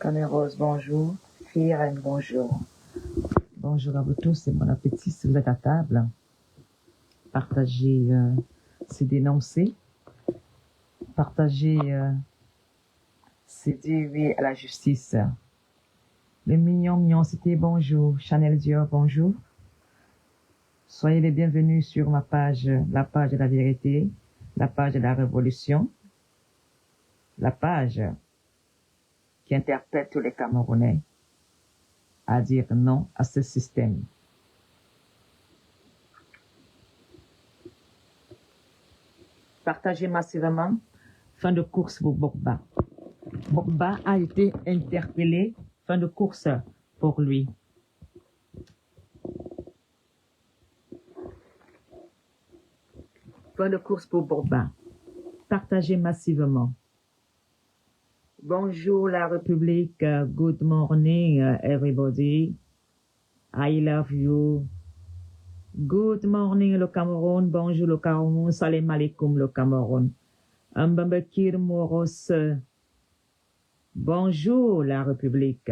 Camérose, bonjour. Firen, bonjour. Bonjour à vous tous et bon appétit si vous êtes à table. Partagez ces dénoncés. Partagez C'est dire oui à la justice. le mignon cité, bonjour. Chanel Dior, bonjour. Soyez les bienvenus sur ma page, la page de la vérité, la page de la révolution, la page qui interpelle tous les Camerounais à dire non à ce système. Partagez massivement. Fin de course pour Bokba. Bokba a été interpellé. Fin de course pour lui. Fin de course pour Bokba. Partagez massivement. Bonjour la République. Good morning everybody. I love you. Good morning le Cameroun. Bonjour le Cameroun. Salam alaikum le Cameroun. Mbambekir Moros. Bonjour la République.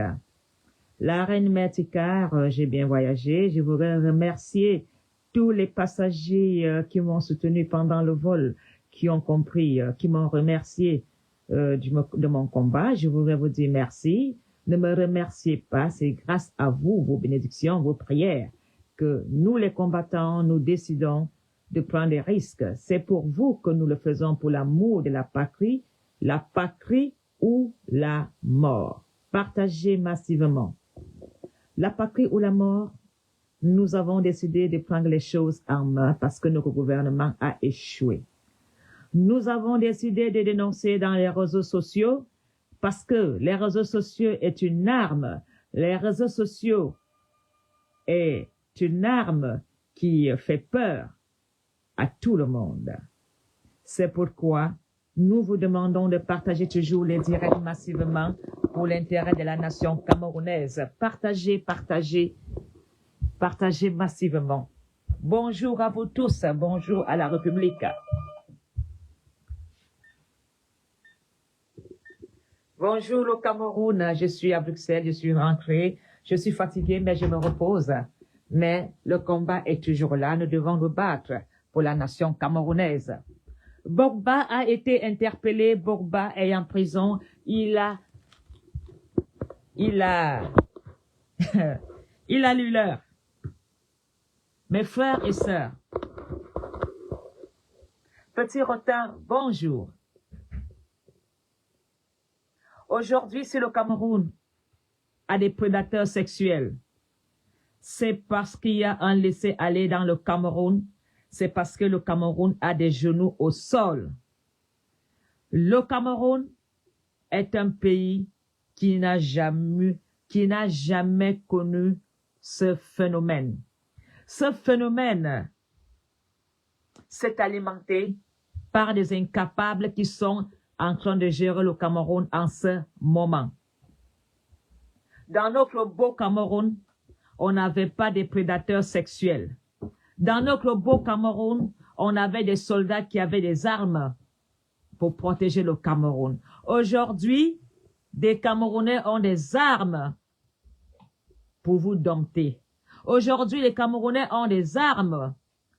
La reine Mertikar, j'ai bien voyagé. Je voudrais remercier tous les passagers qui m'ont soutenu pendant le vol, qui ont compris, qui m'ont remercié de mon combat. Je voudrais vous dire merci. Ne me remerciez pas, c'est grâce à vous, vos bénédictions, vos prières, que nous les combattants, nous décidons de prendre des risques. C'est pour vous que nous le faisons, pour l'amour de la patrie ou la mort. Partagez massivement. La patrie ou la mort, nous avons décidé de prendre les choses en main parce que notre gouvernement a échoué. Nous avons décidé de dénoncer dans les réseaux sociaux parce que les réseaux sociaux est une arme. Les réseaux sociaux est une arme qui fait peur à tout le monde. C'est pourquoi nous vous demandons de partager toujours les directs massivement pour l'intérêt de la nation camerounaise. Partagez massivement. Bonjour à vous tous, bonjour à la République. Bonjour le Cameroun, je suis à Bruxelles, je suis rentré, je suis fatigué mais je me repose. Mais le combat est toujours là, nous devons nous battre pour la nation camerounaise. Bokba a été interpellé, Bokba est en prison, il a lu l'heure. Mes frères et sœurs, petit retard, bonjour. Aujourd'hui, si le Cameroun a des prédateurs sexuels, c'est parce qu'il y a un laisser-aller dans le Cameroun, c'est parce que le Cameroun a des genoux au sol. Le Cameroun est un pays qui n'a jamais connu ce phénomène. Ce phénomène s'est alimenté par des incapables qui sont en train de gérer le Cameroun en ce moment. Dans notre beau Cameroun, on n'avait pas de prédateurs sexuels. Dans notre beau Cameroun, on avait des soldats qui avaient des armes pour protéger le Cameroun. Aujourd'hui, des Camerounais ont des armes pour vous dompter. Aujourd'hui, les Camerounais ont des armes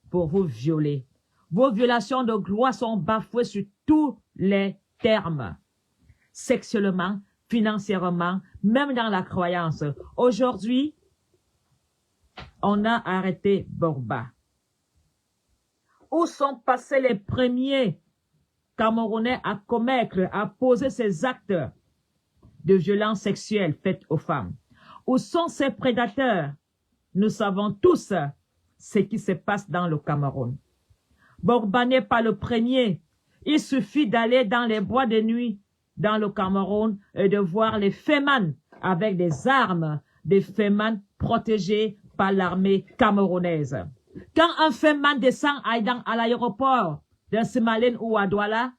pour vous violer. Vos violations de gloire sont bafouées sur tous les termes. Sexuellement, financièrement, même dans la croyance. Aujourd'hui, on a arrêté Bokba. Où sont passés les premiers Camerounais à commettre, à poser ces actes de violence sexuelle faite aux femmes? Où sont ces prédateurs? Nous savons tous ce qui se passe dans le Cameroun. Bokba n'est pas le premier. Il suffit d'aller dans les bois de nuit dans le Cameroun et de voir les fémans avec des armes, des fémans protégés par l'armée camerounaise. Quand un féman descend à l'aéroport de Semalen ou à Douala,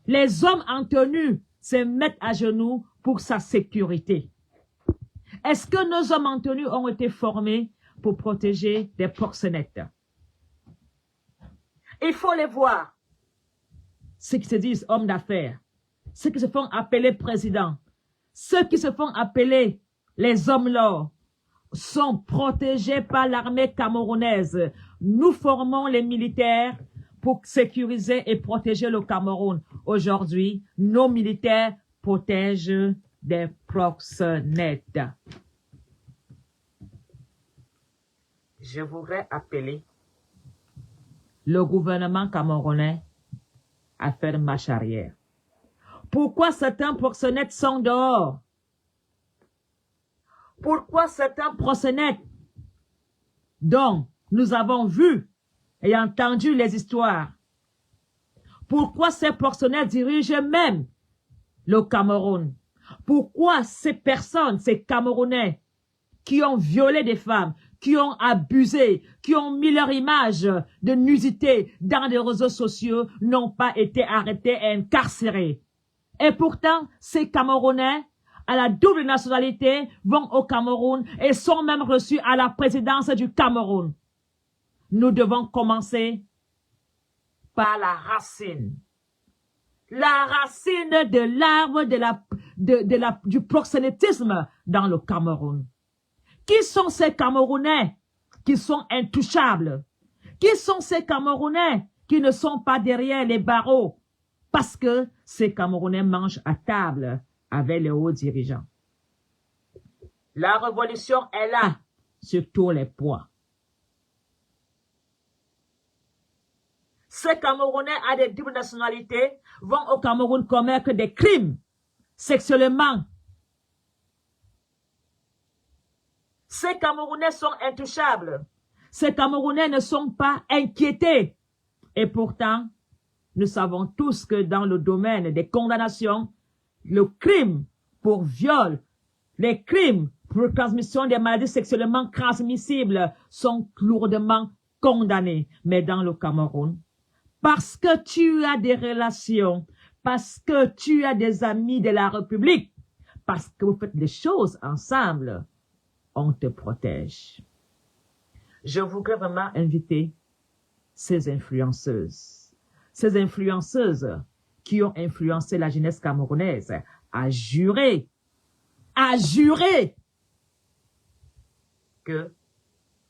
les hommes en tenue se mettent à genoux pour sa sécurité. Est-ce que nos hommes en tenue ont été formés pour protéger des proxénètes? Il faut les voir. Ceux qui se disent hommes d'affaires, ceux qui se font appeler présidents, ceux qui se font appeler les hommes lourds sont protégés par l'armée camerounaise. Nous formons les militaires pour sécuriser et protéger le Cameroun. Aujourd'hui, nos militaires protègent des proxénètes. Je voudrais appeler le gouvernement camerounais à faire marche arrière. Pourquoi certains proxénètes sont dehors? Pourquoi certains proxénètes dont nous avons vu et entendu les histoires? Pourquoi ces proxénètes dirigent même le Cameroun? Pourquoi ces personnes, ces Camerounais qui ont violé des femmes, qui ont abusé, qui ont mis leur image de nudité dans les réseaux sociaux, n'ont pas été arrêtés et incarcérés? Et pourtant, ces Camerounais à la double nationalité vont au Cameroun et sont même reçus à la présidence du Cameroun. Nous devons commencer par la racine. La racine de l'arbre du proxénétisme dans le Cameroun. Qui sont ces Camerounais qui sont intouchables? Qui sont ces Camerounais qui ne sont pas derrière les barreaux? Parce que ces Camerounais mangent à table avec les hauts dirigeants. La révolution est là sur tous les points. Ces Camerounais à des doubles nationalités vont au Cameroun commettre des crimes sexuellement. Ces Camerounais sont intouchables. Ces Camerounais ne sont pas inquiétés. Et pourtant, nous savons tous que dans le domaine des condamnations, le crime pour viol, les crimes pour transmission des maladies sexuellement transmissibles sont lourdement condamnés. Mais dans le Cameroun, parce que tu as des relations, parce que tu as des amis de la République, parce que vous faites des choses ensemble, on te protège. Je voudrais vraiment inviter ces influenceuses qui ont influencé la jeunesse camerounaise à jurer que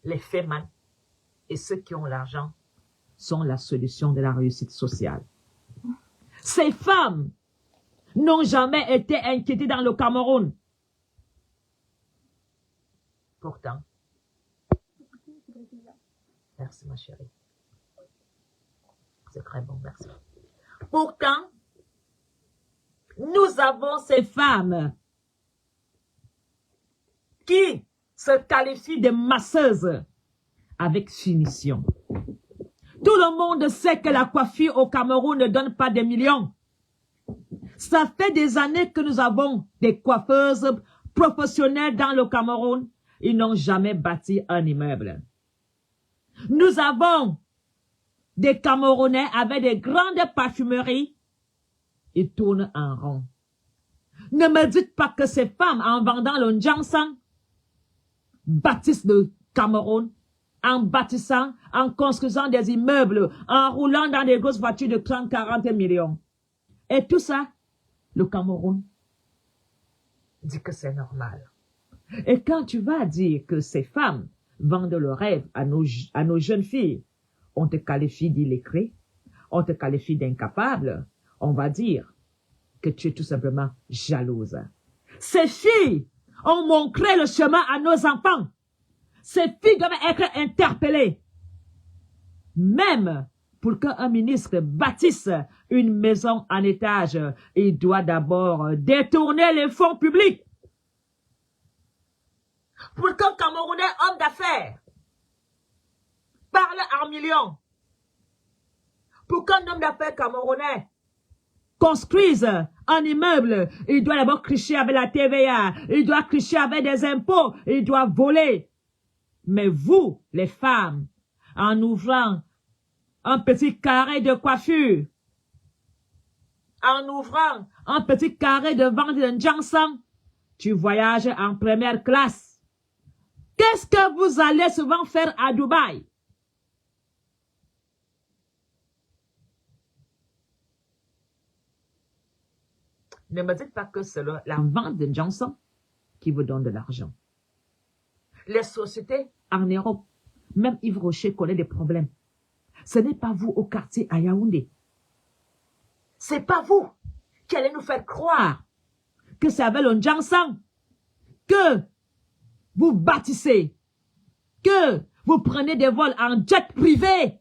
les fémins et ceux qui ont l'argent sont la solution de la réussite sociale. Ces femmes n'ont jamais été inquiétées dans le Cameroun. Pourtant, merci ma chérie. C'est très bon, merci. Pourtant, nous avons ces femmes qui se qualifient de masseuses avec finition. Tout le monde sait que la coiffure au Cameroun ne donne pas des millions. Ça fait des années que nous avons des coiffeuses professionnelles dans le Cameroun. Ils n'ont jamais bâti un immeuble. Nous avons des Camerounais avec des grandes parfumeries. Ils tournent en rond. Ne me dites pas que ces femmes, en vendant le Njansang, bâtissent le Cameroun, en bâtissant, en construisant des immeubles, en roulant dans des grosses voitures de 30-40 millions. Et tout ça, le Cameroun dit que c'est normal. Et quand tu vas dire que ces femmes vendent le rêve à nos jeunes filles, on te qualifie d'illettré, on te qualifie d'incapable, on va dire que tu es tout simplement jalouse. Ces filles ont montré le chemin à nos enfants. Ces filles doivent être interpellées. Même pour qu'un ministre bâtisse une maison en étage, il doit d'abord détourner les fonds publics. Pour qu'un Camerounais homme d'affaires parle en millions. Pour qu'un homme d'affaires camerounais construise un immeuble, il doit d'abord tricher avec la TVA, il doit tricher avec des impôts, il doit voler. Mais vous, les femmes, en ouvrant un petit carré de coiffure, en ouvrant un petit carré de vente de Njansang, tu voyages en première classe. Qu'est-ce que vous allez souvent faire à Dubaï? Ne me dites pas que c'est la vente de Johnson qui vous donne de l'argent. Les sociétés en Europe, même Yves Rocher connaît des problèmes. Ce n'est pas vous au quartier à Yaoundé. C'est pas vous qui allez nous faire croire que c'est avec le Johnson que vous bâtissez, que vous prenez des vols en jet privé.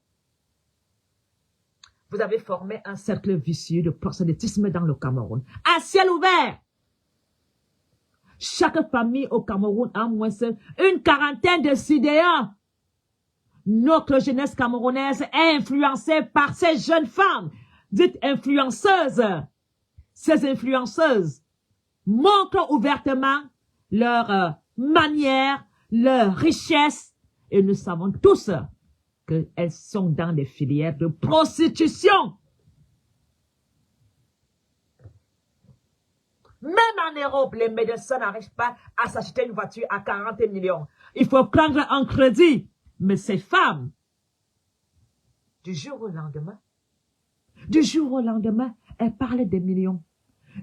Vous avez formé un cercle vicieux de proxénétisme dans le Cameroun. À ciel ouvert. Chaque famille au Cameroun a moins une quarantaine de sidéens. Notre jeunesse camerounaise est influencée par ces jeunes femmes, dites influenceuses. Ces influenceuses montrent ouvertement leur manière, leur richesse, et nous savons tous qu'elles sont dans des filières de prostitution. Même en Europe, les médecins n'arrivent pas à s'acheter une voiture à 40 millions. Il faut prendre un crédit. Mais ces femmes, du jour au lendemain, elles parlent des millions.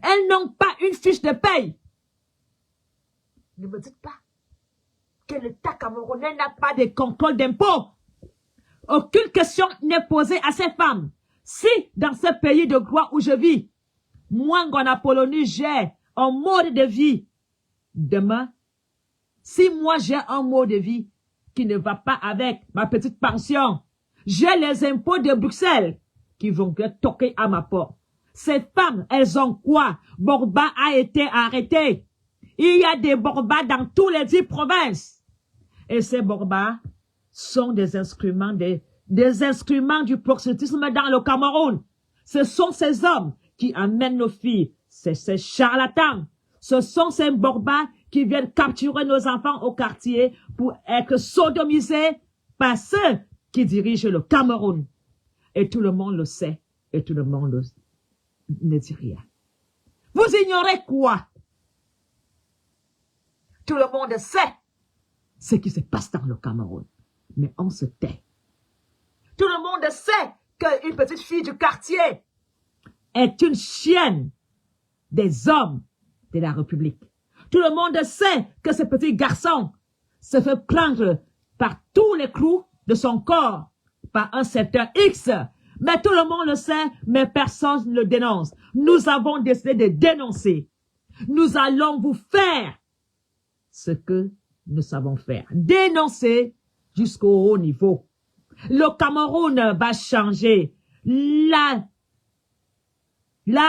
Elles n'ont pas une fiche de paye. Ne me dites pas que l'État camerounais n'a pas de contrôle d'impôts. Aucune question n'est posée à ces femmes. Si, dans ce pays de gloire où je vis, moi, en Apollonie, j'ai un mode de vie, demain, si moi j'ai un mode de vie qui ne va pas avec ma petite pension, j'ai les impôts de Bruxelles qui vont toquer à ma porte. Ces femmes, elles ont quoi? Borba a été arrêté. Il y a des Borba dans tous les 10 provinces. Et ces Borba sont des instruments, des instruments du proxénétisme dans le Cameroun. Ce sont ces hommes qui amènent nos filles. C'est ces charlatans. Ce sont ces Borba qui viennent capturer nos enfants au quartier pour être sodomisés par ceux qui dirigent le Cameroun. Et tout le monde le sait. Et tout le monde ne dit rien. Vous ignorez quoi? Tout le monde sait ce qui se passe dans le Cameroun. Mais on se tait. Tout le monde sait qu'une petite fille du quartier est une chienne des hommes de la République. Tout le monde sait que ce petit garçon se fait prendre par tous les clous de son corps par un certain X. Mais tout le monde le sait, mais personne ne le dénonce. Nous avons décidé de dénoncer. Nous allons vous faire ce que nous savons faire. Dénoncer jusqu'au haut niveau. Le Cameroun va changer. La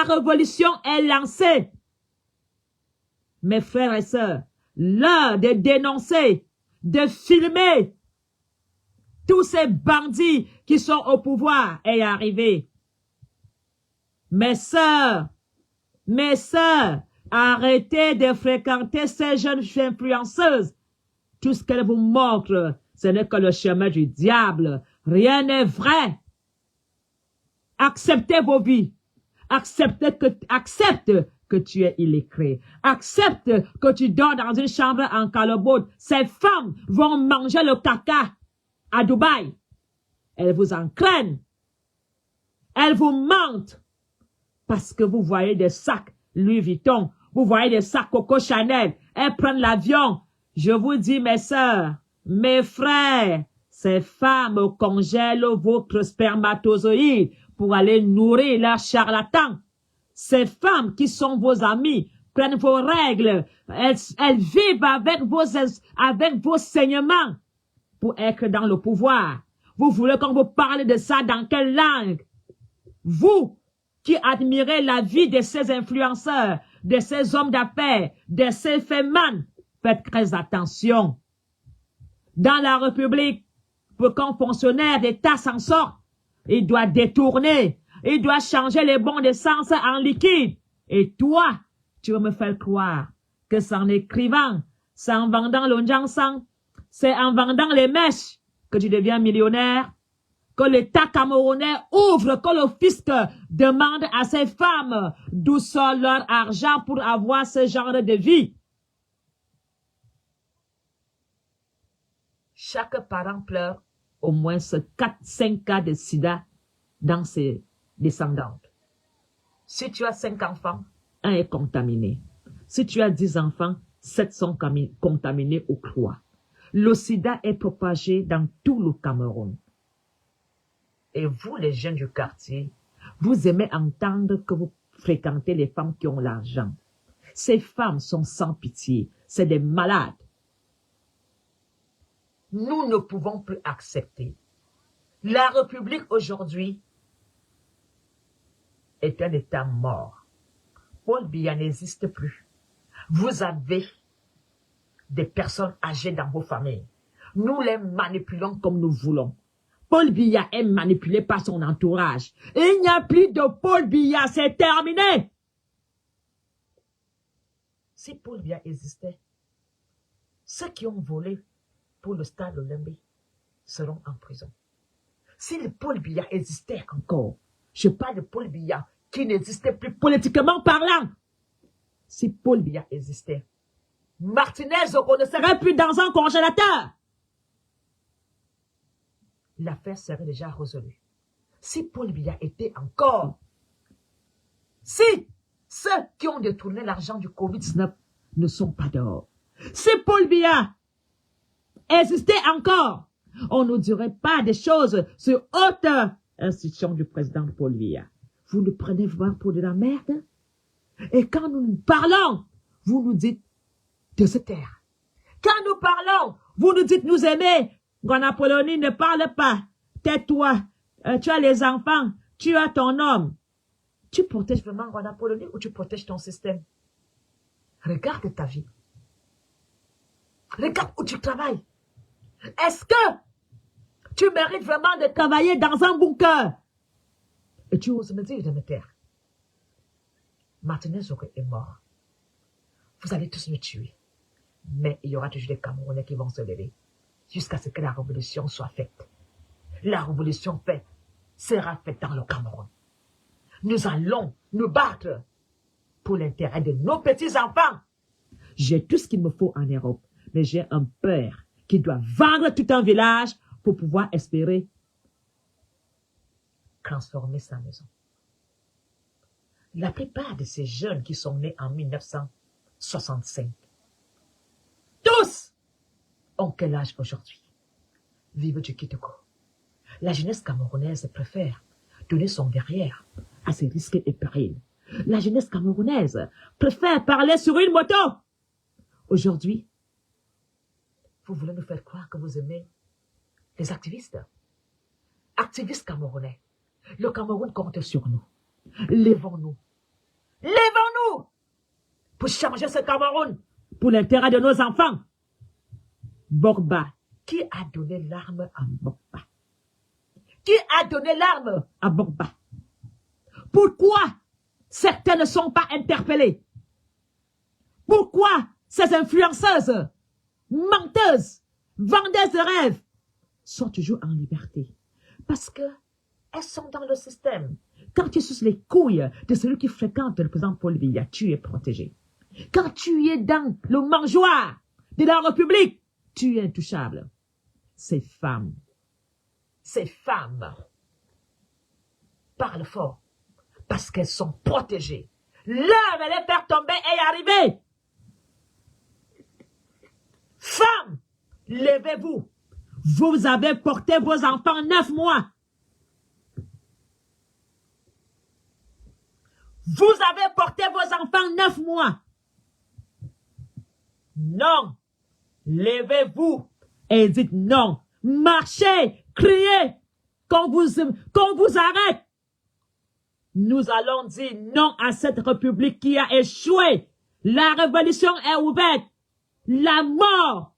révolution est lancée. Mes frères et sœurs, l'heure de dénoncer, de filmer tous ces bandits qui sont au pouvoir est arrivée. Mes sœurs, arrêtez de fréquenter ces jeunes influenceuses. Tout ce qu'elles vous montrent, ce n'est que le chemin du diable. Rien n'est vrai. Acceptez vos vies. Accepte que tu es illettré. Accepte que tu dors dans une chambre en calabote. Ces femmes vont manger le caca à Dubaï. Elles vous en craignent. Elles vous mentent. Parce que vous voyez des sacs Louis Vuitton. Vous voyez des sacs Coco Chanel. Elles prennent l'avion. Je vous dis, mes sœurs, mes frères, ces femmes congèlent votre spermatozoïde pour aller nourrir leurs charlatans. Ces femmes qui sont vos amies prennent vos règles. Elles vivent avec vos saignements pour être dans le pouvoir. Vous voulez qu'on vous parle de ça dans quelle langue? Vous qui admirez la vie de ces influenceurs, de ces hommes d'affaires, de ces femmes, faites très attention. Dans la République, pour qu'un fonctionnaire d'État s'en sorte, il doit détourner, il doit changer les bons d'essence en liquide. Et toi, tu veux me faire croire que c'est en écrivant, c'est en vendant le Johnson, c'est en vendant les mèches que tu deviens millionnaire, que l'État camerounais ouvre, que le fisc demande à ces femmes d'où sort leur argent pour avoir ce genre de vie. Chaque parent pleure au moins 4-5 cas de sida dans ses descendantes. Si tu as 5 enfants, un est contaminé. Si tu as 10 enfants, 7 sont contaminés ou 3. Le sida est propagé dans tout le Cameroun. Et vous, les jeunes du quartier, vous aimez entendre que vous fréquentez les femmes qui ont l'argent. Ces femmes sont sans pitié. C'est des malades. Nous ne pouvons plus accepter. La République aujourd'hui est un État mort. Paul Biya n'existe plus. Vous avez des personnes âgées dans vos familles. Nous les manipulons comme nous voulons. Paul Biya est manipulé par son entourage. Il n'y a plus de Paul Biya, c'est terminé. Si Paul Biya existait, ceux qui ont volé pour le stade olympique seront en prison. Si le Paul Biya existait encore, je parle de Paul Biya qui n'existait plus politiquement parlant. Si Paul Biya existait, Martinez ne serait plus dans un congélateur. L'affaire serait déjà résolue. Si Paul Biya était encore, si ceux qui ont détourné l'argent du Covid-19 ne sont pas dehors, si Paul Biya existait encore, on ne dirait pas des choses sur haute institution du président Paul Biya. Vous nous prenez voir pour de la merde. Et quand nous parlons, vous nous dites de se taire. Quand nous parlons, vous nous dites nous aimer. Guanapoloni ne parle pas. Tais-toi. Tu as les enfants. Tu as ton homme. Tu protèges vraiment Guanapoloni ou tu protèges ton système? Regarde ta vie. Regarde où tu travailles. Est-ce que tu mérites vraiment de travailler dans un bunker? Et tu oses me dire de me taire. Martinez est mort. Vous allez tous me tuer. Mais il y aura toujours des Camerounais qui vont se lever jusqu'à ce que la révolution soit faite. La révolution faite sera faite dans le Cameroun. Nous allons nous battre pour l'intérêt de nos petits-enfants. J'ai tout ce qu'il me faut en Europe, mais j'ai un père qui doit vendre tout un village pour pouvoir espérer transformer sa maison. La plupart de ces jeunes qui sont nés en 1965, tous ont quel âge aujourd'hui? Vivent du Kitoko. La jeunesse camerounaise préfère donner son derrière à ses risques et périls. La jeunesse camerounaise préfère parler sur une moto. Aujourd'hui, vous voulez nous faire croire que vous aimez les activistes. Activistes camerounais. Le Cameroun compte sur nous. Lèvons-nous. Lèvons-nous pour changer ce Cameroun, pour l'intérêt de nos enfants. Borba, qui a donné l'arme à Borba? Qui a donné l'arme à Borba? Pourquoi certains ne sont pas interpellés? Pourquoi ces influenceuses, menteuses, vendeuses de rêves sont toujours en liberté? Parce que elles sont dans le système. Quand tu es sur les couilles de celui qui fréquente le président Paul Biya, tu es protégé. Quand tu es dans le mangeoire de la République, tu es intouchable. Ces femmes parlent fort parce qu'elles sont protégées. L'heure de les faire tomber est arrivée. Femmes, levez-vous. Vous avez porté vos enfants 9 mois. Vous avez porté vos enfants 9 mois. Non. Levez-vous et dites non. Marchez, criez, qu'on vous arrête. Nous allons dire non à cette république qui a échoué. La révolution est ouverte. La mort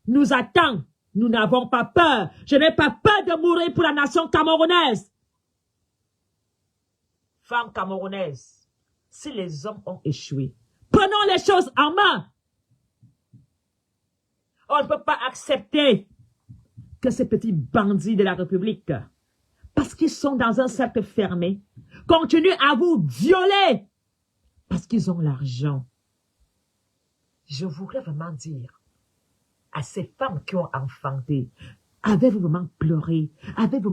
nous attend. Nous n'avons pas peur. Je n'ai pas peur de mourir pour la nation camerounaise. Femmes camerounaises, si les hommes ont échoué, prenons les choses en main. On ne peut pas accepter que ces petits bandits de la République, parce qu'ils sont dans un cercle fermé, continuent à vous violer, parce qu'ils ont l'argent. Je voudrais vraiment dire à ces femmes qui ont enfanté, avez-vous vraiment pleuré? Avez-vous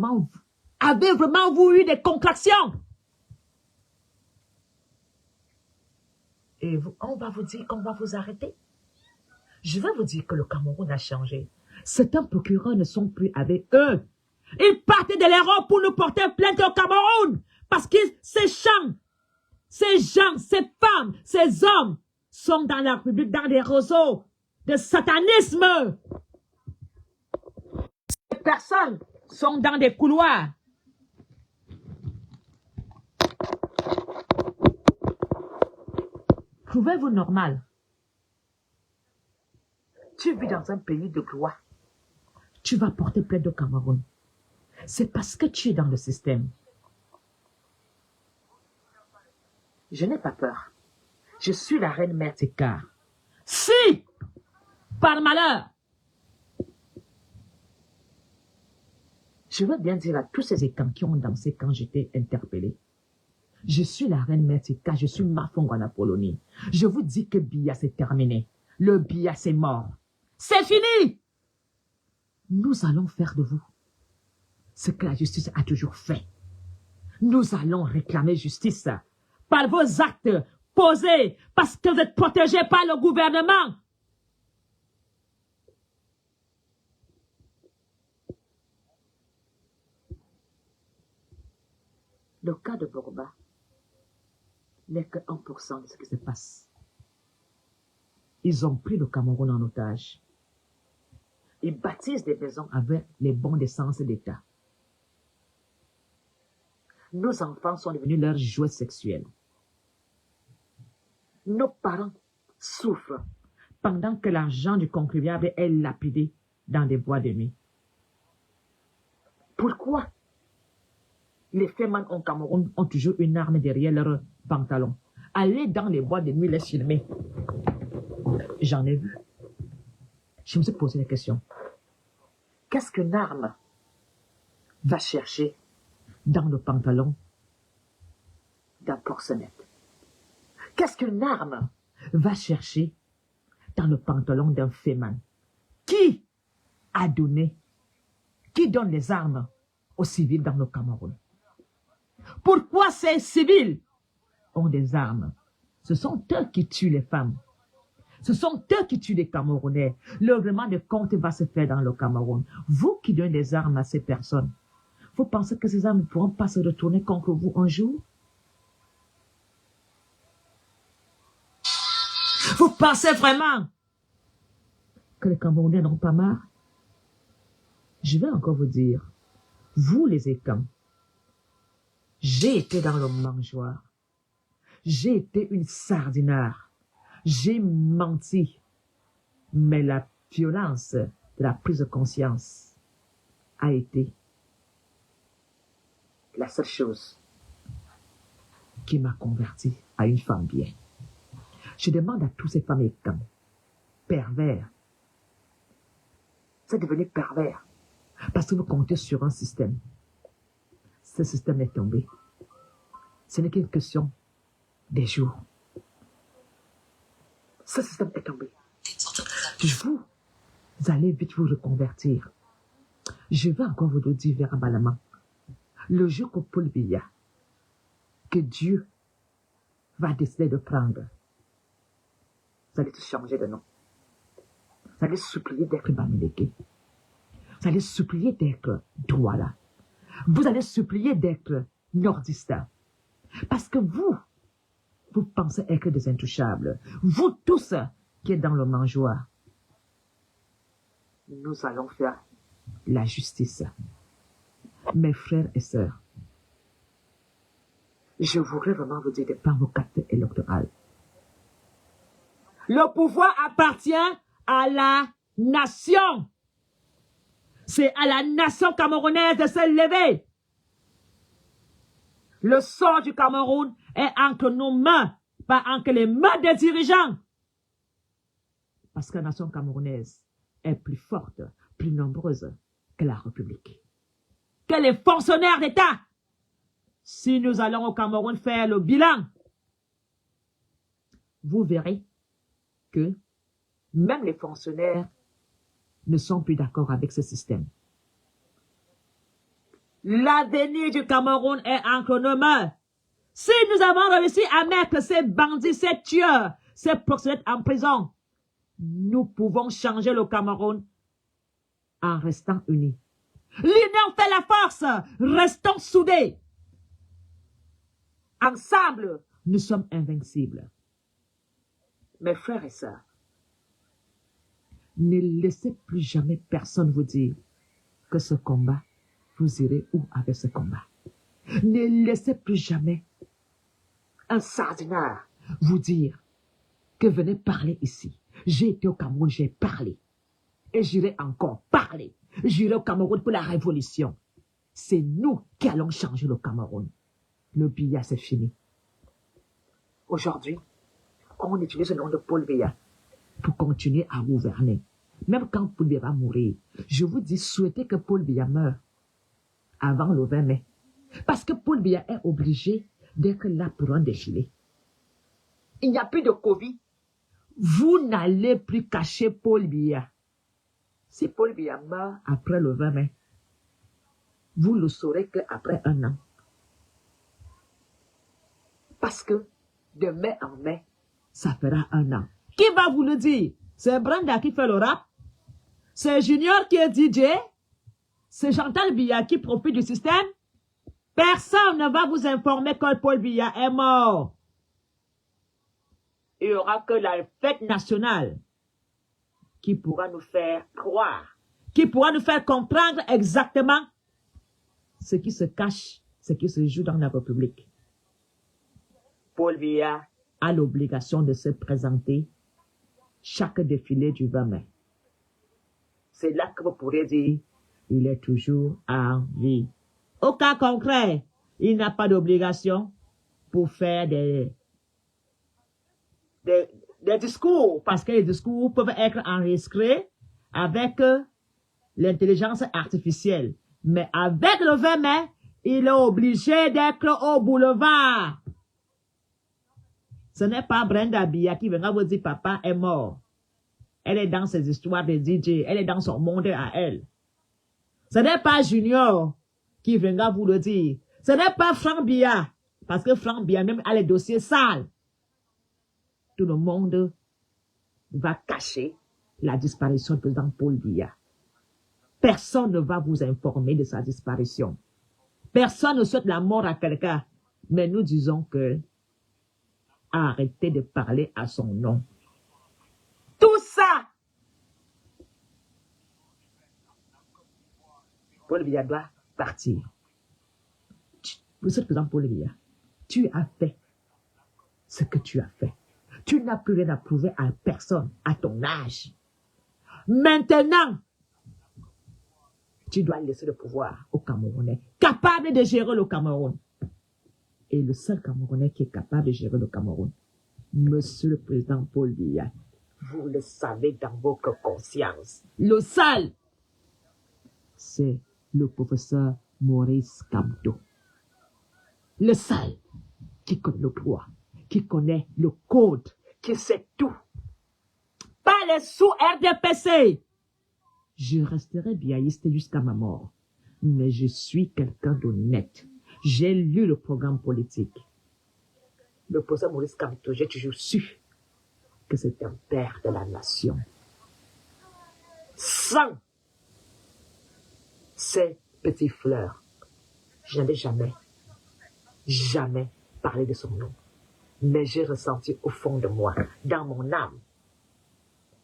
vraiment eu des contractions? Et on va vous dire qu'on va vous arrêter. Je vais vous dire que le Cameroun a changé. Certains procureurs ne sont plus avec eux. Ils partaient de l'Europe pour nous porter plainte au Cameroun. Parce que ces gens, ces femmes, ces hommes sont dans la République, dans des réseaux de satanisme. Ces personnes sont dans des couloirs. Trouvez-vous normal? Tu vis dans un pays de gloire. Tu vas porter plainte au Cameroun. C'est parce que tu es dans le système. Je n'ai pas peur. Je suis la reine mère Tekar. Si, par malheur, je veux bien dire à tous ces écans qui ont dansé quand j'étais interpellé. Je suis la reine mère Tekar, je suis Mafongwa en Apollonie. Je vous dis que Biya c'est terminé. Le Biya c'est mort. C'est fini. Nous allons faire de vous ce que la justice a toujours fait. Nous allons réclamer justice par vos actes posés parce que vous êtes protégés par le gouvernement. Le cas de Borba n'est que 1% de ce qui se passe. Ils ont pris le Cameroun en otage. Ils bâtissent des maisons avec les bons d'essence d'État. Nos enfants sont devenus leurs jouets sexuels. Nos parents souffrent pendant que l'argent du contribuable est lapidé dans des bois de nuit. Pourquoi les femmes au Cameroun ont toujours une arme derrière leur pantalon? Allez dans les bois de nuit les filmer. J'en ai vu. Je me suis posé la question. Qu'est-ce qu'une arme va chercher dans le pantalon d'un proxénète? Qu'est-ce qu'une arme va chercher dans le pantalon d'un féman? Qui a donné, qui donne les armes aux civils dans le Cameroun? Pourquoi ces civils ont des armes? Ce sont eux qui tuent les femmes. Ce sont eux qui tuent les Camerounais. Le règlement de compte va se faire dans le Cameroun. Vous qui donnez des armes à ces personnes, vous pensez que ces armes ne pourront pas se retourner contre vous un jour? Vous pensez vraiment que les Camerounais n'ont pas marre? Je vais encore vous dire, vous les écans, j'ai été dans le mangeoire. J'ai été une sardinard. J'ai menti. Mais la violence de la prise de conscience a été la seule chose qui m'a converti à une femme bien. Je demande à tous ces femmes écans, pervers. C'est devenu pervers parce que vous comptez sur un système. Ce système est tombé. Ce n'est qu'une question des jours. Ce système est tombé. Vous allez vite vous reconvertir. Je vais encore vous le dire verbalement. Le jour qu'au Paul Biya, que Dieu va décider de prendre, vous allez tous changer de nom. Vous allez supplier d'être Bamileke. Vous allez supplier d'être Douala. Vous allez supplier d'être Nordista. Parce que vous pensez être des intouchables. Vous tous qui êtes dans le mangeoire. Nous allons faire la justice. Mes frères et sœurs, je voudrais vraiment vous dire par vos cartes électorales. Le pouvoir appartient à la nation. C'est à la nation camerounaise de se lever. Le sort du Cameroun est entre nos mains, pas entre les mains des dirigeants. Parce que la nation camerounaise est plus forte, plus nombreuse que la République, que les fonctionnaires d'État. Si nous allons au Cameroun faire le bilan, vous verrez que même les fonctionnaires ne sont plus d'accord avec ce système. L'avenir du Cameroun est entre nos mains. Si nous avons réussi à mettre ces bandits, ces tueurs, ces proxénètes en prison, nous pouvons changer le Cameroun en restant unis. L'union fait la force. Restons soudés. Ensemble, nous sommes invincibles. Mes frères et sœurs, ne laissez plus jamais personne vous dire que ce combat, vous irez où avec ce combat. Ne laissez plus jamais un sardineur vous dire que venez parler ici. J'ai été au Cameroun, j'ai parlé. Et j'irai encore parler. J'irai au Cameroun pour la révolution. C'est nous qui allons changer le Cameroun. Le Biya, c'est fini. Aujourd'hui, on utilise le nom de Paul Biya pour continuer à gouverner. Même quand Paul Biya va mourir, je vous dis, souhaitez que Paul Biya meure avant le 20 mai. Parce que Paul Biya est obligé d'être là pour un défilé. Il n'y a plus de Covid. Vous n'allez plus cacher Paul Biya. Si Paul Biya meurt après le 20 mai, vous le saurez qu'après un an. Parce que de mai en mai, ça fera un an. Qui va vous le dire? C'est Brenda qui fait le rap? C'est Junior qui est DJ? C'est Chantal Biya qui profite du système? Personne ne va vous informer que Paul Biya est mort. Il n'y aura que la fête nationale qui pourra nous faire croire, qui pourra nous faire comprendre exactement ce qui se cache, ce qui se joue dans la République. Paul Biya a l'obligation de se présenter chaque défilé du 20 mai. C'est là que vous pourrez dire, il est toujours en vie. Au cas concret, il n'a pas d'obligation pour faire des discours, parce que les discours peuvent être enregistrés avec l'intelligence artificielle. Mais avec le 20 mai, il est obligé d'être au boulevard. Ce n'est pas Brenda Biya qui viendra vous dire papa est mort. Elle est dans ses histoires de DJ, elle est dans son monde à elle. Ce n'est pas Junior qui viendra vous le dire. Ce n'est pas Franck Biya, parce que Franck Biya même a les dossiers sales. Tout le monde va cacher la disparition du président Paul Biya. Personne ne va vous informer de sa disparition. Personne ne souhaite la mort à quelqu'un. Mais nous disons que arrêtez de parler à son nom. Tout ça, Paul Biya doit partir. Monsieur le président Paul Biya, tu as fait ce que tu as fait. Tu n'as plus rien à prouver à personne à ton âge. Maintenant, tu dois laisser le pouvoir aux Camerounais, capables de gérer le Cameroun. Et le seul Camerounais qui est capable de gérer le Cameroun, Monsieur le président Paul Biya, vous le savez dans votre conscience. Le seul, c'est le professeur Maurice Kamto. Le seul qui connaît le droit, qui connaît le code, qui sait tout. Pas les sous-RDPC. Je resterai biaïste jusqu'à ma mort. Mais je suis quelqu'un d'honnête. J'ai lu le programme politique. Le professeur Maurice Kamto, j'ai toujours su que c'est un père de la nation. Sans ces petites fleurs, je n'avais jamais parlé de son nom. Mais j'ai ressenti au fond de moi, dans mon âme,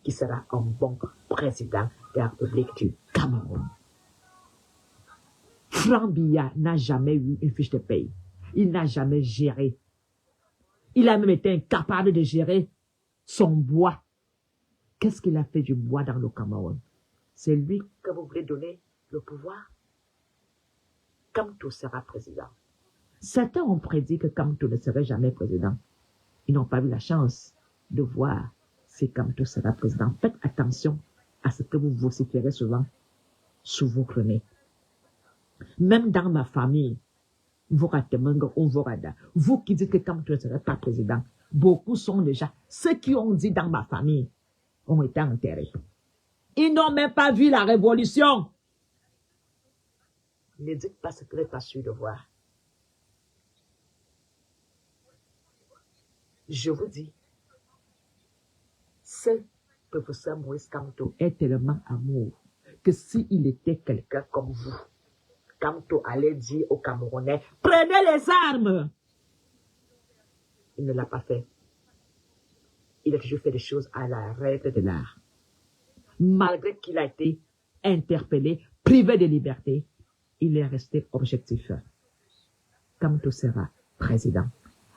qu'il sera un bon président de la République du Cameroun. Franck Biya n'a jamais eu une fiche de paye. Il n'a jamais géré. Il a même été incapable de gérer son bois. Qu'est-ce qu'il a fait du bois dans le Cameroun? C'est lui que vous voulez donner le pouvoir? Kamto sera président. Certains ont prédit que Kamto ne serait jamais président. Ils n'ont pas eu la chance de voir si Kamto sera président. Faites attention à ce que vous vociférez souvent sous vos chroniques. Même dans ma famille, vous qui dites que Kamto ne serait pas président, beaucoup sont déjà, ceux qui ont dit dans ma famille, ont été enterrés. Ils n'ont même pas vu la révolution. Ne dites pas ce que vous n'êtes pas sûr de voir. Je vous dis, ce professeur Moïse Kamto est tellement amour que s'il était quelqu'un comme vous, Kamto allait dire aux Camerounais, prenez les armes. Il ne l'a pas fait. Il a toujours fait des choses à la règle de l'art. Malgré qu'il a été interpellé, privé de liberté, il est resté objectif. Kamto sera président.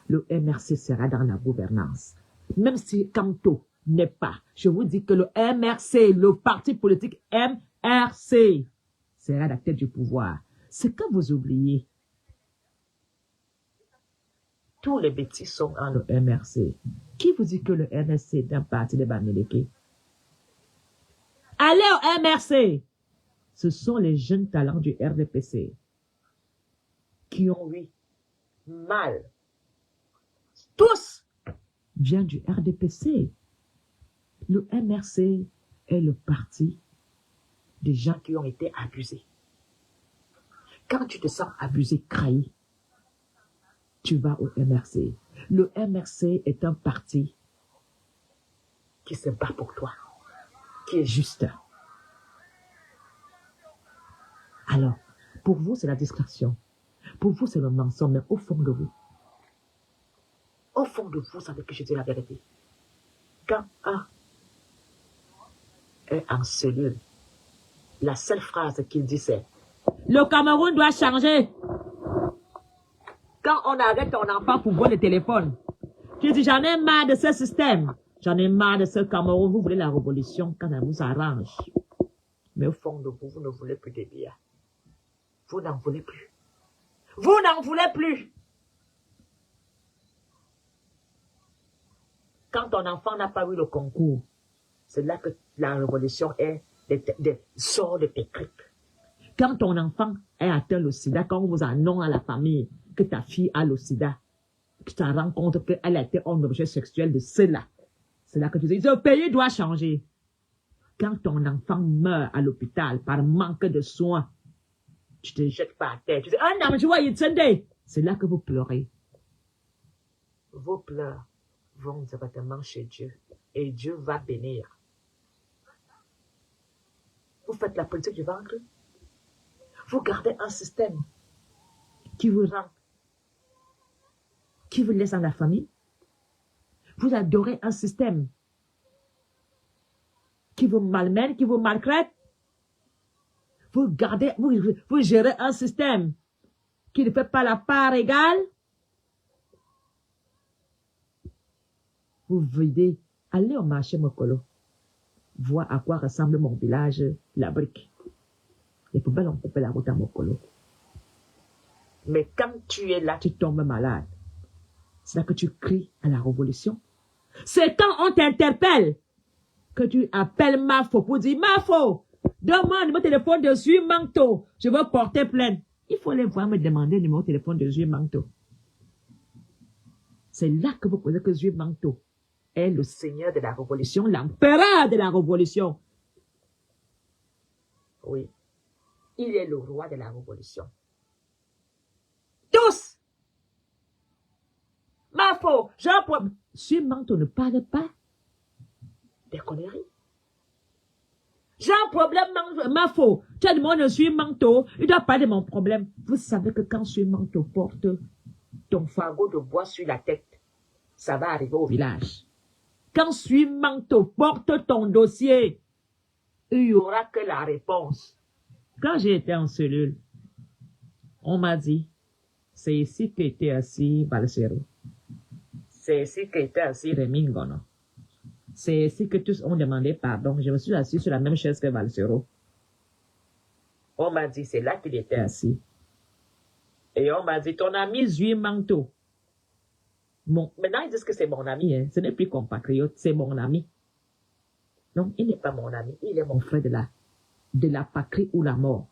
Le MRC sera dans la gouvernance. Même si Kamto n'est pas, je vous dis que le MRC, le parti politique MRC, sera à la tête du pouvoir. Ce que vous oubliez, tous les bêtises sont dans le MRC. Qui vous dit que le MRC est un parti de Bamileke? Allez au MRC. Ce sont les jeunes talents du RDPC qui ont eu mal. Tous viennent du RDPC. Le MRC est le parti des gens qui ont été abusés. Quand tu te sens abusé, trahi, tu vas au MRC. Le MRC est un parti qui se bat pour toi, qui est juste. Alors, pour vous, c'est la distraction. Pour vous, c'est le mensonge, mais au fond de vous, vous savez que je dis la vérité. Quand un est en cellule, la seule phrase qu'il dit, c'est « Le Cameroun doit changer ». Quand on arrête ton enfant pour voir le téléphone, tu dis, j'en ai marre de ce système. J'en ai marre de ce Cameroun. Vous voulez la révolution quand elle vous arrange. Mais au fond de vous, vous ne voulez plus de biens. Vous n'en voulez plus. Vous n'en voulez plus. Quand ton enfant n'a pas eu le concours, c'est là que la révolution sort de tes tripes. Quand ton enfant est atteint le sida, quand on vous annonce à la famille que ta fille a le sida, que tu te rends compte qu'elle a été un objet sexuel de cela, c'est là que tu dis, ce pays doit changer. Quand ton enfant meurt à l'hôpital par manque de soins, tu te jettes par terre, tu dis, ah non, mais tu vois, c'est là que vous pleurez. Vos pleurs vont directement chez Dieu et Dieu va bénir. Vous faites la politique du ventre. Vous gardez un système qui vous rend, qui vous laisse dans la famille. Vous adorez un système qui vous malmène, qui vous maltraite. Vous gardez, vous gérez un système qui ne fait pas la part égale. Vous videz, allez au marché Mokolo, voir à quoi ressemble mon village, la brique. Les poubelles ont coupé la route à Mokolo. Mais quand tu es là, tu tombes malade. C'est là que tu cries à la révolution. C'est quand on t'interpelle que tu appelles Mafo pour dire Mafo, donne-moi un numéro de téléphone de Zui Manto. Je veux porter plainte. Il faut aller voir me demander le numéro de téléphone de Zui Manto. C'est là que vous posez que Zui Manto est le seigneur de la révolution, l'empereur de la révolution. Oui. Il est le roi de la révolution. Tous! Mafo, Jean-Paul. Zui Manto ne parle pas des conneries. J'ai un problème, Mafo. Tu as demandé Zui Manto. Il doit parler de mon problème. Vous savez que quand Zui Manto porte ton fagot de bois sur la tête, ça va arriver au village. Quand Zui Manto porte ton dossier, il n'y aura que la réponse. Quand j'ai été en cellule, on m'a dit, c'est ici qu'était assis Balsero. C'est ici qu'était assis Rémi Ngono. C'est ici que tous ont demandé pardon. Je me suis assis sur la même chaise que Balsero. On m'a dit, c'est là qu'il était assis. Et on m'a dit, ton ami Zui Manto. Maintenant, ils disent que c'est mon ami. Hein. Ce n'est plus compatriote, c'est mon ami. Non, il n'est pas mon ami. Il est mon frère de la patrie ou la mort.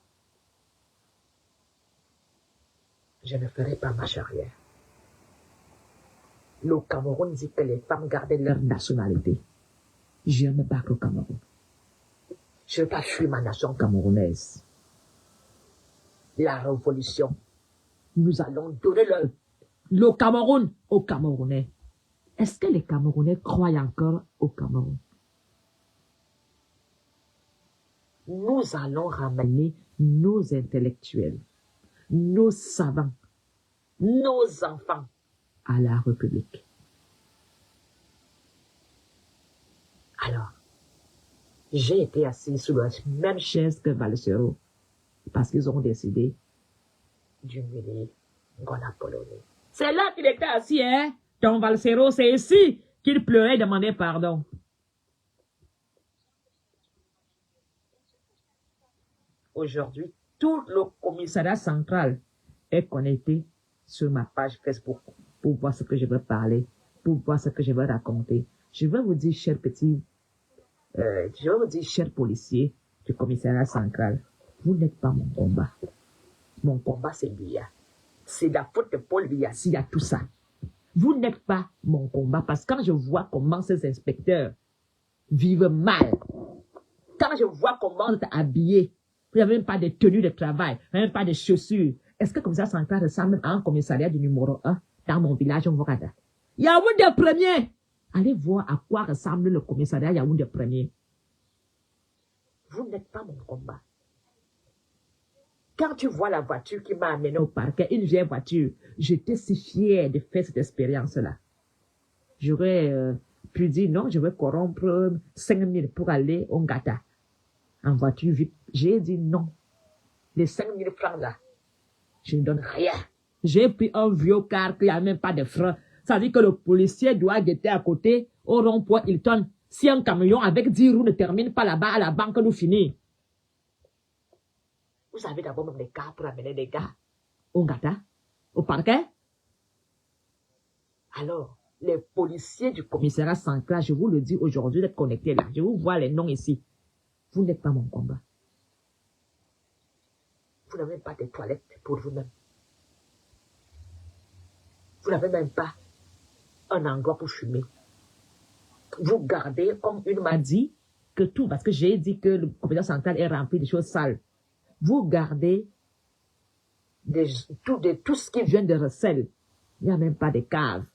Je ne ferai pas marche arrière. Le Cameroun dit que les femmes gardaient leur nationalité. Je me bats au Cameroun. Je ne veux pas fuir ma nation camerounaise. La révolution. Nous allons donner le Cameroun aux Camerounais. Est-ce que les Camerounais croient encore au Cameroun? Nous allons ramener nos intellectuels, nos savants, nos enfants à la République. Alors, j'ai été assis sur la même chaise que Valsero parce qu'ils ont décidé d'humilier Ngona Polony. C'est là qu'il était assis, hein? Ton Valsero, c'est ici qu'il pleurait et demandait pardon. Aujourd'hui, tout le commissariat central est connecté sur ma page Facebook pour voir ce que je veux parler, pour voir ce que je veux raconter. Je veux vous dire, chers petits, chers policiers du commissariat central, vous n'êtes pas mon combat. Mon combat, c'est Biya. C'est la faute de Paul Biya s'il y a tout ça. Vous n'êtes pas mon combat parce que quand je vois comment ces inspecteurs vivent mal, quand je vois comment vous êtes habillés, vous n'avez même pas de tenue de travail, vous n'avez même pas de chaussures. Est-ce que le commissariat central ressemble à un commissariat du numéro 1 dans mon village au Mokada? Yaoundé premier! Allez voir à quoi ressemble le commissariat Yaoundé premier. Vous n'êtes pas mon combat. Quand tu vois la voiture qui m'a amené au parquet, une vieille voiture, j'étais si fier de faire cette expérience-là. J'aurais pu dire non, je vais corrompre 5 000 pour aller au Ngata en voiture vite. J'ai dit non. Les 5 000 francs là, je ne donne rien. J'ai pris un vieux car qui n'a même pas de frein. Ça veut dire que le policier doit guetter à côté au rond-point Hilton. Si un camion avec 10 roues ne termine pas là-bas, à la banque nous finit. Vous avez d'abord même des cas pour amener des gars au Ngata, au parquet. Alors, les policiers du commissariat central, je vous le dis aujourd'hui d'être connectés là. Je vous vois les noms ici. Vous n'êtes pas mon combat. Vous n'avez même pas de toilettes pour vous-même. Vous n'avez même pas un endroit pour fumer. Vous gardez, comme une m'a dit, que tout, parce que j'ai dit que le commissariat central est rempli de choses sales. Vous gardez tout ce qui vient de recel. Il n'y a même pas de cave.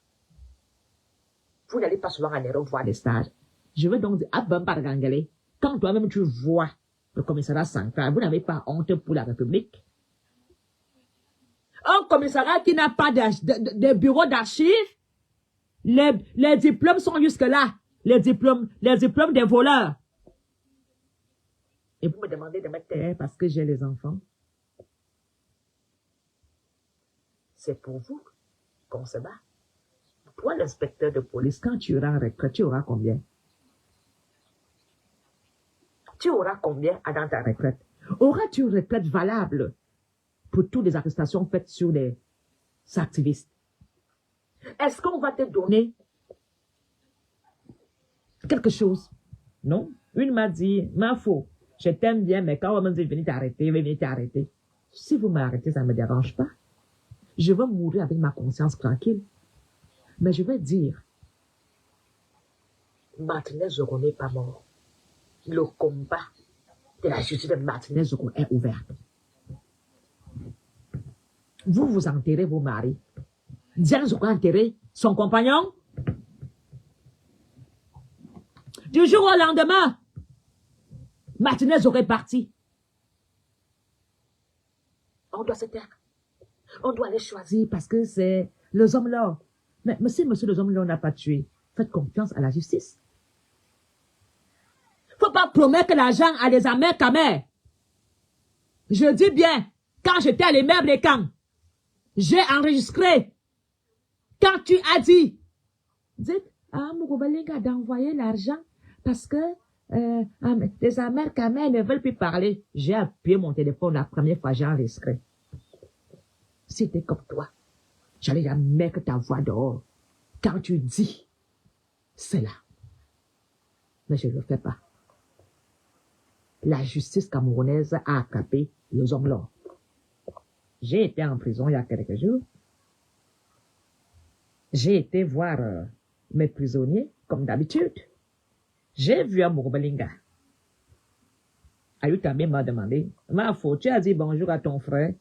Vous n'allez pas souvent à Nero voir des stages. Je veux donc dire, Abambargangale, quand toi-même tu vois le commissariat central, vous n'avez pas honte pour la République. Un commissariat qui n'a pas de bureau d'archives, les diplômes sont jusque-là. Les diplômes des voleurs. Et vous me demandez de mettre terre parce que j'ai les enfants. C'est pour vous qu'on se bat. Toi, l'inspecteur de police, quand tu auras retraite, tu auras combien? Tu auras combien dans ta retraite? Auras-tu une retraite valable pour toutes les arrestations faites sur les activistes? Est-ce qu'on va te donner quelque chose? Non. Une m'a dit, ma faux, je t'aime bien, mais quand on me dit venez t'arrêter. Si vous m'arrêtez, ça ne me dérange pas. Je vais mourir avec ma conscience tranquille. Mais je vais dire, Martinez Zogo n'est pas mort. Le combat de la justice de Martinez Zogo est ouvert. Vous enterrez vos maris. Diane Zogo a enterré son compagnon. Du jour au lendemain, Martinez Zogo est parti. On doit se taire. On doit les choisir parce que c'est les hommes là. Mais monsieur, les hommes là n'a pas tué. Faites confiance à la justice. Faut pas promettre l'argent à des amers camers. Je dis bien, quand j'étais à l'immeuble des camps, j'ai enregistré. Quand tu as dit, dites à Mouroubalinga d'envoyer l'argent parce que les amers camers ne veulent plus parler. J'ai appuyé mon téléphone la première fois, j'ai enregistré. Si t'es comme toi, j'allais jamais mettre ta voix dehors. Quand tu dis cela. Mais je ne le fais pas. La justice camerounaise a attrapé les hommes là. J'ai été en prison il y a quelques jours. J'ai été voir mes prisonniers, comme d'habitude. J'ai vu un Mourbelinga. Ayutamé m'a demandé, ma faute, tu as dit bonjour à ton frère.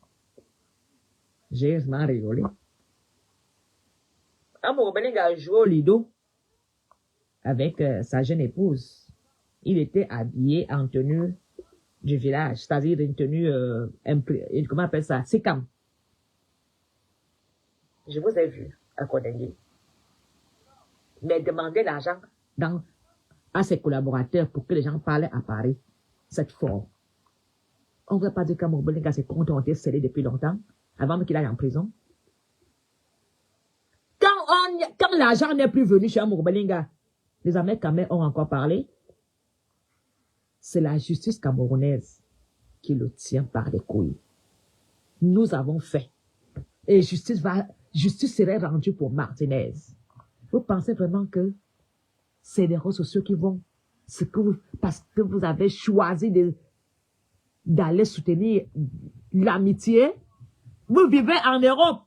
J'ai rigolé. Un Mourbelinga a joué au lido avec sa jeune épouse. Il était habillé en tenue du village, c'est-à-dire une tenue, comment on appelle ça, sikam. Je vous ai vu à Kodengui. Mais demander l'argent à ses collaborateurs pour que les gens parlent à Paris, cette forme. On ne va pas dire qu'Amouroubelinga ses comptes ont été scellés depuis longtemps, avant qu'il aille en prison. Quand l'argent n'est plus venu chez Amouroubelinga, les Américains ont encore parlé. C'est la justice camerounaise qui le tient par les couilles. Nous avons fait. Et justice serait rendue pour Martinez. Vous pensez vraiment que c'est les réseaux sociaux qui vont, parce que vous avez choisi d'aller soutenir l'amitié? Vous vivez en Europe.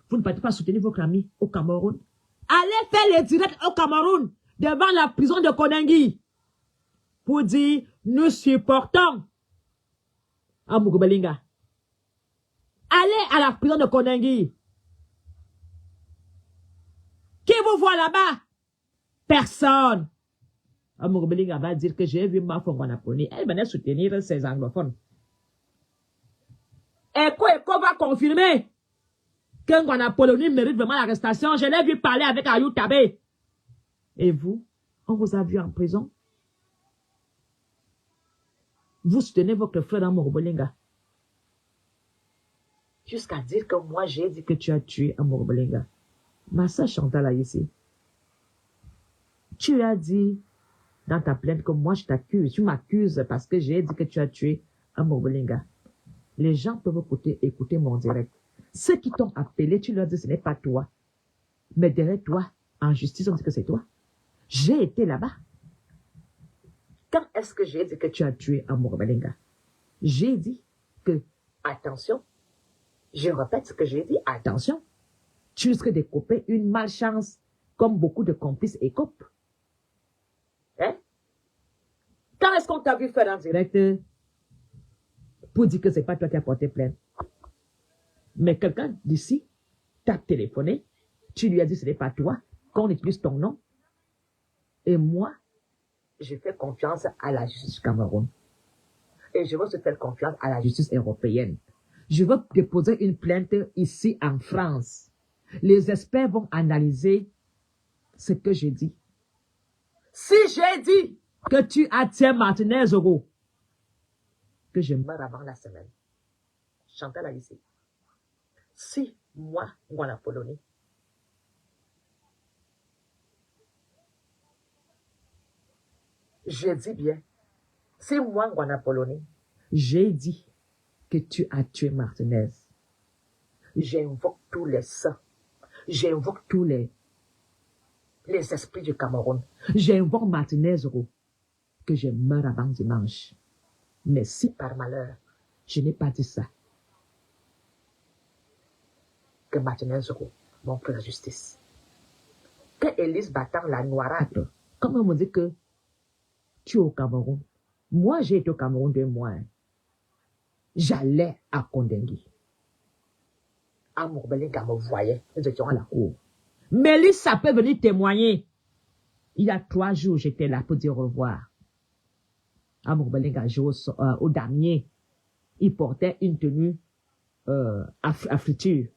Vous ne pouvez pas soutenir votre ami au Cameroun. Allez faire les directs au Cameroun, devant la prison de Koningui, pour dire, nous supportons Amouroubelinga. Allez à la prison de Koningui. Qui vous voit là-bas? Personne. Amouroubelinga va dire que j'ai vu ma Fongonaponi. Elle venait soutenir ses anglophones. Eko va confirmer que Ngwanapoloni mérite vraiment l'arrestation. Je l'ai vu parler avec Ayou Tabé. Et vous, on vous a vu en prison? Vous soutenez votre frère Amouroubelinga. Jusqu'à dire que moi, j'ai dit que tu as tué Amouroubelinga. Ma soeur Chantal là ici. Tu as dit dans ta plainte que moi je t'accuse. Tu m'accuses parce que j'ai dit que tu as tué Amouroubelinga. Les gens peuvent écouter mon direct. Ceux qui t'ont appelé, tu leur dis ce n'est pas toi. Mais derrière toi, en justice, on dit que c'est toi. J'ai été là-bas. Quand est-ce que j'ai dit que tu as tué Amouroubelinga? J'ai dit que, attention, je répète ce que j'ai dit, attention, tu risques de couper une malchance comme beaucoup de complices écopent. Hein? Quand est-ce qu'on t'a vu faire en direct pour dire que c'est pas toi qui as porté plainte? Mais quelqu'un d'ici t'a téléphoné, tu lui as dit ce n'est pas toi, qu'on utilise ton nom. Et moi, je fais confiance à la justice du Cameroun. Et je veux se faire confiance à la justice européenne. Je veux déposer une plainte ici en France. Les experts vont analyser ce que j'ai dit. Si j'ai dit que tu attiens Martinez Oro, que je meurs avant la semaine, Chantal a ici. Si moi, Ngwanapoloni, je dis bien, si moi, Ngwanapoloni, j'ai dit que tu as tué Martinez, j'invoque tous les saints, j'invoque tous les esprits du Cameroun, j'invoque Martinez Oro, que je meurs avant dimanche. Mais si par malheur, je n'ai pas dit ça, que Martinez Oro montre la justice. Que Élise Batang, la noirade, comme on me dit que tu es au Cameroun. Moi, j'ai été au Cameroun 2 mois. J'allais à Koningui. Amouroubelinga me voyait. Nous étions à la cour. Mélissa peut venir témoigner. Il y a 3 jours, j'étais là pour dire au revoir. Amouroubelinga jouait au damier. Il portait une tenue à friture.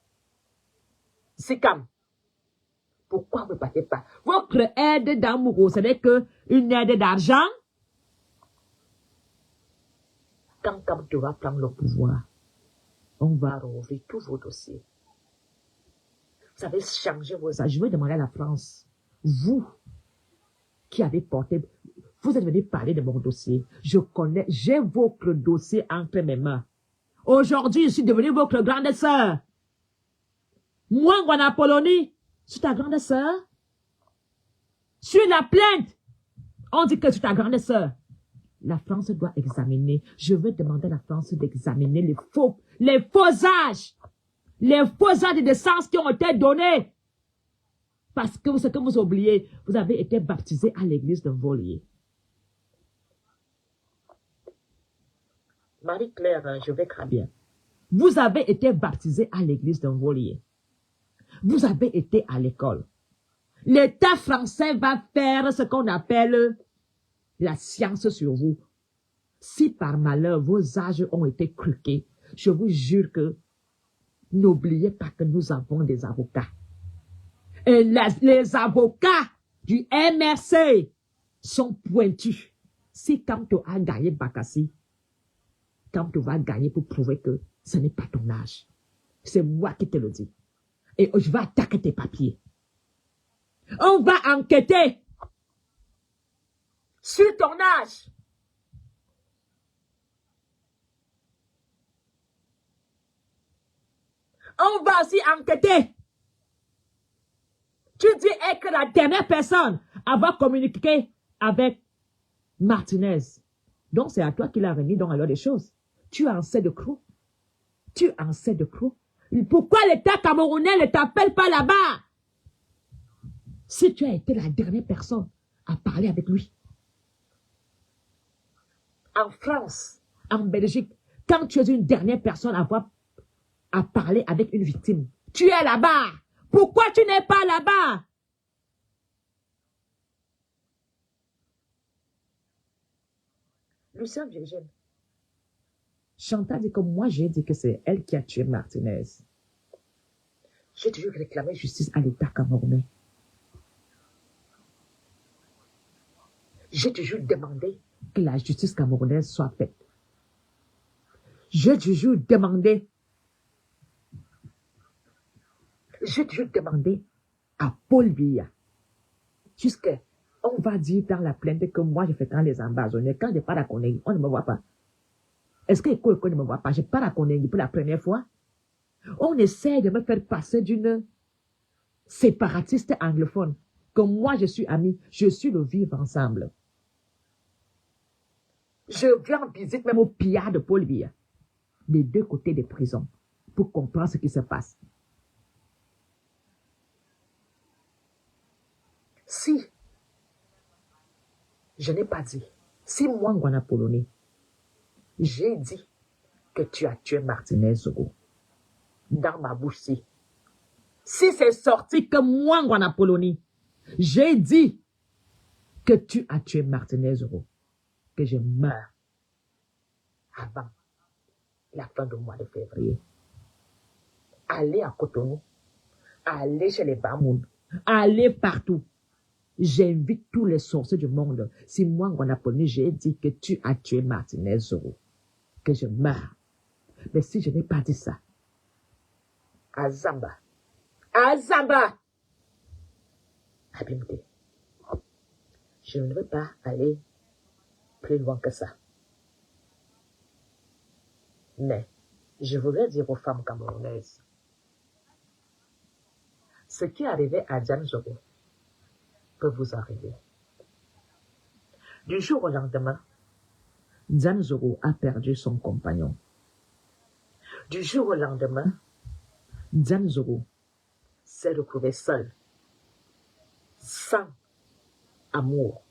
C'est comme. Pourquoi vous ne partez pas? Votre aide d'Amourou, ce n'est qu'une aide d'argent. Quand Kabtou va prendre le pouvoir, on va rouvrir tous vos dossiers. Vous avez changé vos âges. Je vais demander à la France, vous qui avez porté, vous êtes venu parler de mon dossier. Je connais, j'ai votre dossier entre mes mains. Aujourd'hui, je suis devenue votre grande sœur. Moi, Ngwanapoloni, je suis ta grande sœur. Sur la plainte, on dit que je suis ta grande sœur. La France doit examiner. Je veux demander à la France d'examiner les faux âges de naissance qui ont été donnés. Parce que ce que vous oubliez, vous avez été baptisé à l'église de Volier. Marie-Claire, je vais très bien. Vous avez été baptisé à l'église de Volier. Vous avez été à l'école. l'État français va faire ce qu'on appelle la science sur vous. Si par malheur vos âges ont été truqués, je vous jure que n'oubliez pas que nous avons des avocats. Et les avocats du MRC sont pointus. Si quand tu as gagné Bakassi, quand tu vas gagner pour prouver que ce n'est pas ton âge, c'est moi qui te le dis. Et je vais attaquer tes papiers. On va enquêter sur ton âge. On va aussi enquêter. Tu dis que la dernière personne à avoir communiqué avec Martinez. Donc, c'est à toi qu'il a remis donc alors des choses. Tu en sais de trop. Tu en sais de trop. Pourquoi l'État camerounais ne t'appelle pas là-bas? Si tu as été la dernière personne à parler avec lui. En France, en Belgique, quand tu es une dernière personne à parler avec une victime, tu es là-bas. Pourquoi tu n'es pas là-bas? Lucien Virgile. Chantal dit que moi, j'ai dit que c'est elle qui a tué Martinez. J'ai toujours réclamé justice à l'État camerounais. J'ai toujours demandé que la justice camerounaise soit faite. J'ai toujours demandé à Paul Biya, jusqu'à, on va dire dans la plainte que moi je fais quand les embassonnés, quand je pars à Konengi, on ne me voit pas. Est-ce que Eko ne me voit pas? Je pars à Konengi pour la première fois. On essaie de me faire passer d'une séparatiste anglophone, que moi je suis ami, je suis le vivre ensemble. Je viens en visite même au pillard de Paul Biya, des deux côtés des prisons, pour comprendre ce qui se passe. Si je n'ai pas dit, si moi, Ngwana Poloni, j'ai dit que tu as tué Martinez Zogo, dans ma bouche, si c'est sorti que moi, Ngwana Poloni, j'ai dit que tu as tué Martinez Zogo, que je meurs avant la fin du mois de février. Allez à Cotonou, allez chez les Bamoun, allez partout. J'invite tous les sorciers du monde. Si moi, Ngwana Poloni, j'ai dit que tu as tué Martinez Zogo, que je meurs. Mais si je n'ai pas dit ça, Azamba, Abimte, je ne vais pas aller plus loin que ça. Mais je voudrais dire aux femmes camerounaises, ce qui est arrivé à Diane Zogo peut vous arriver. Du jour au lendemain, Diane Zogo a perdu son compagnon. Du jour au lendemain, Diane Zogo s'est retrouvée seule, sans amour,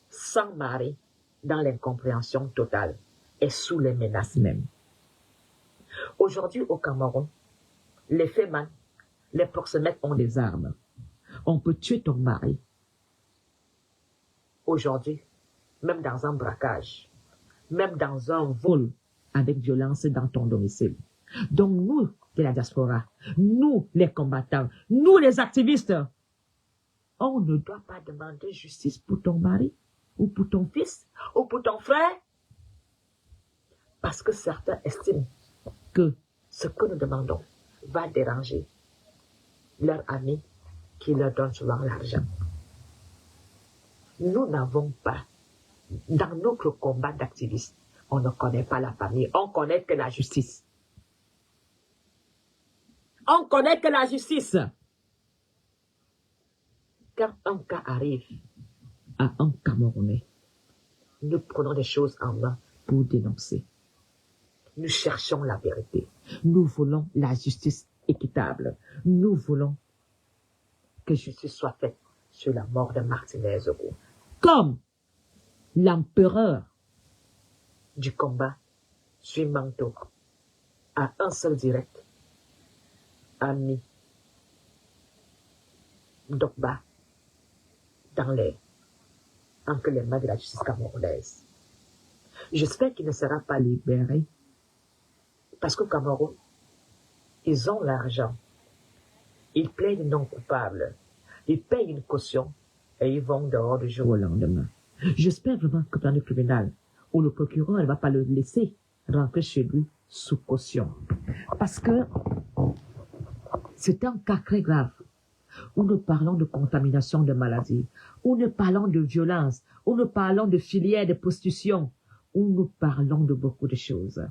sans mari, dans l'incompréhension totale et sous les menaces même. Aujourd'hui au Cameroun, les fémins, les proxénètes ont des armes. On peut tuer ton mari. Aujourd'hui, même dans un braquage, même dans un vol avec violence dans ton domicile. Donc nous, de la diaspora, nous les combattants, nous les activistes, on ne doit pas demander justice pour ton mari, ou pour ton fils, ou pour ton frère, parce que certains estiment que ce que nous demandons va déranger leurs amis qui leur donnent souvent l'argent. Nous n'avons pas, dans notre combat d'activistes, on ne connaît pas la famille, on connaît que la justice. On connaît que la justice. Quand un cas arrive à un Camerounais, nous prenons des choses en main pour dénoncer. Nous cherchons la vérité. Nous voulons la justice équitable. Nous voulons que justice soit faite sur la mort de Martinez Zogo. Comme l'empereur du combat, Suimanto, a un seul direct, ami Dokba, entre les mains de la justice camerounaise. J'espère qu'il ne sera pas libéré parce qu'au Cameroun, ils ont l'argent. Ils plaident non coupables. Ils payent une caution et ils vont dehors du jour au lendemain. J'espère vraiment que dans le tribunal, où le procureur ne va pas le laisser rentrer chez lui sous caution. Parce que c'est un cas très grave où nous parlons de contamination de maladies, où nous parlons de violence, où nous parlons de filières de prostitution, où nous parlons de beaucoup de choses.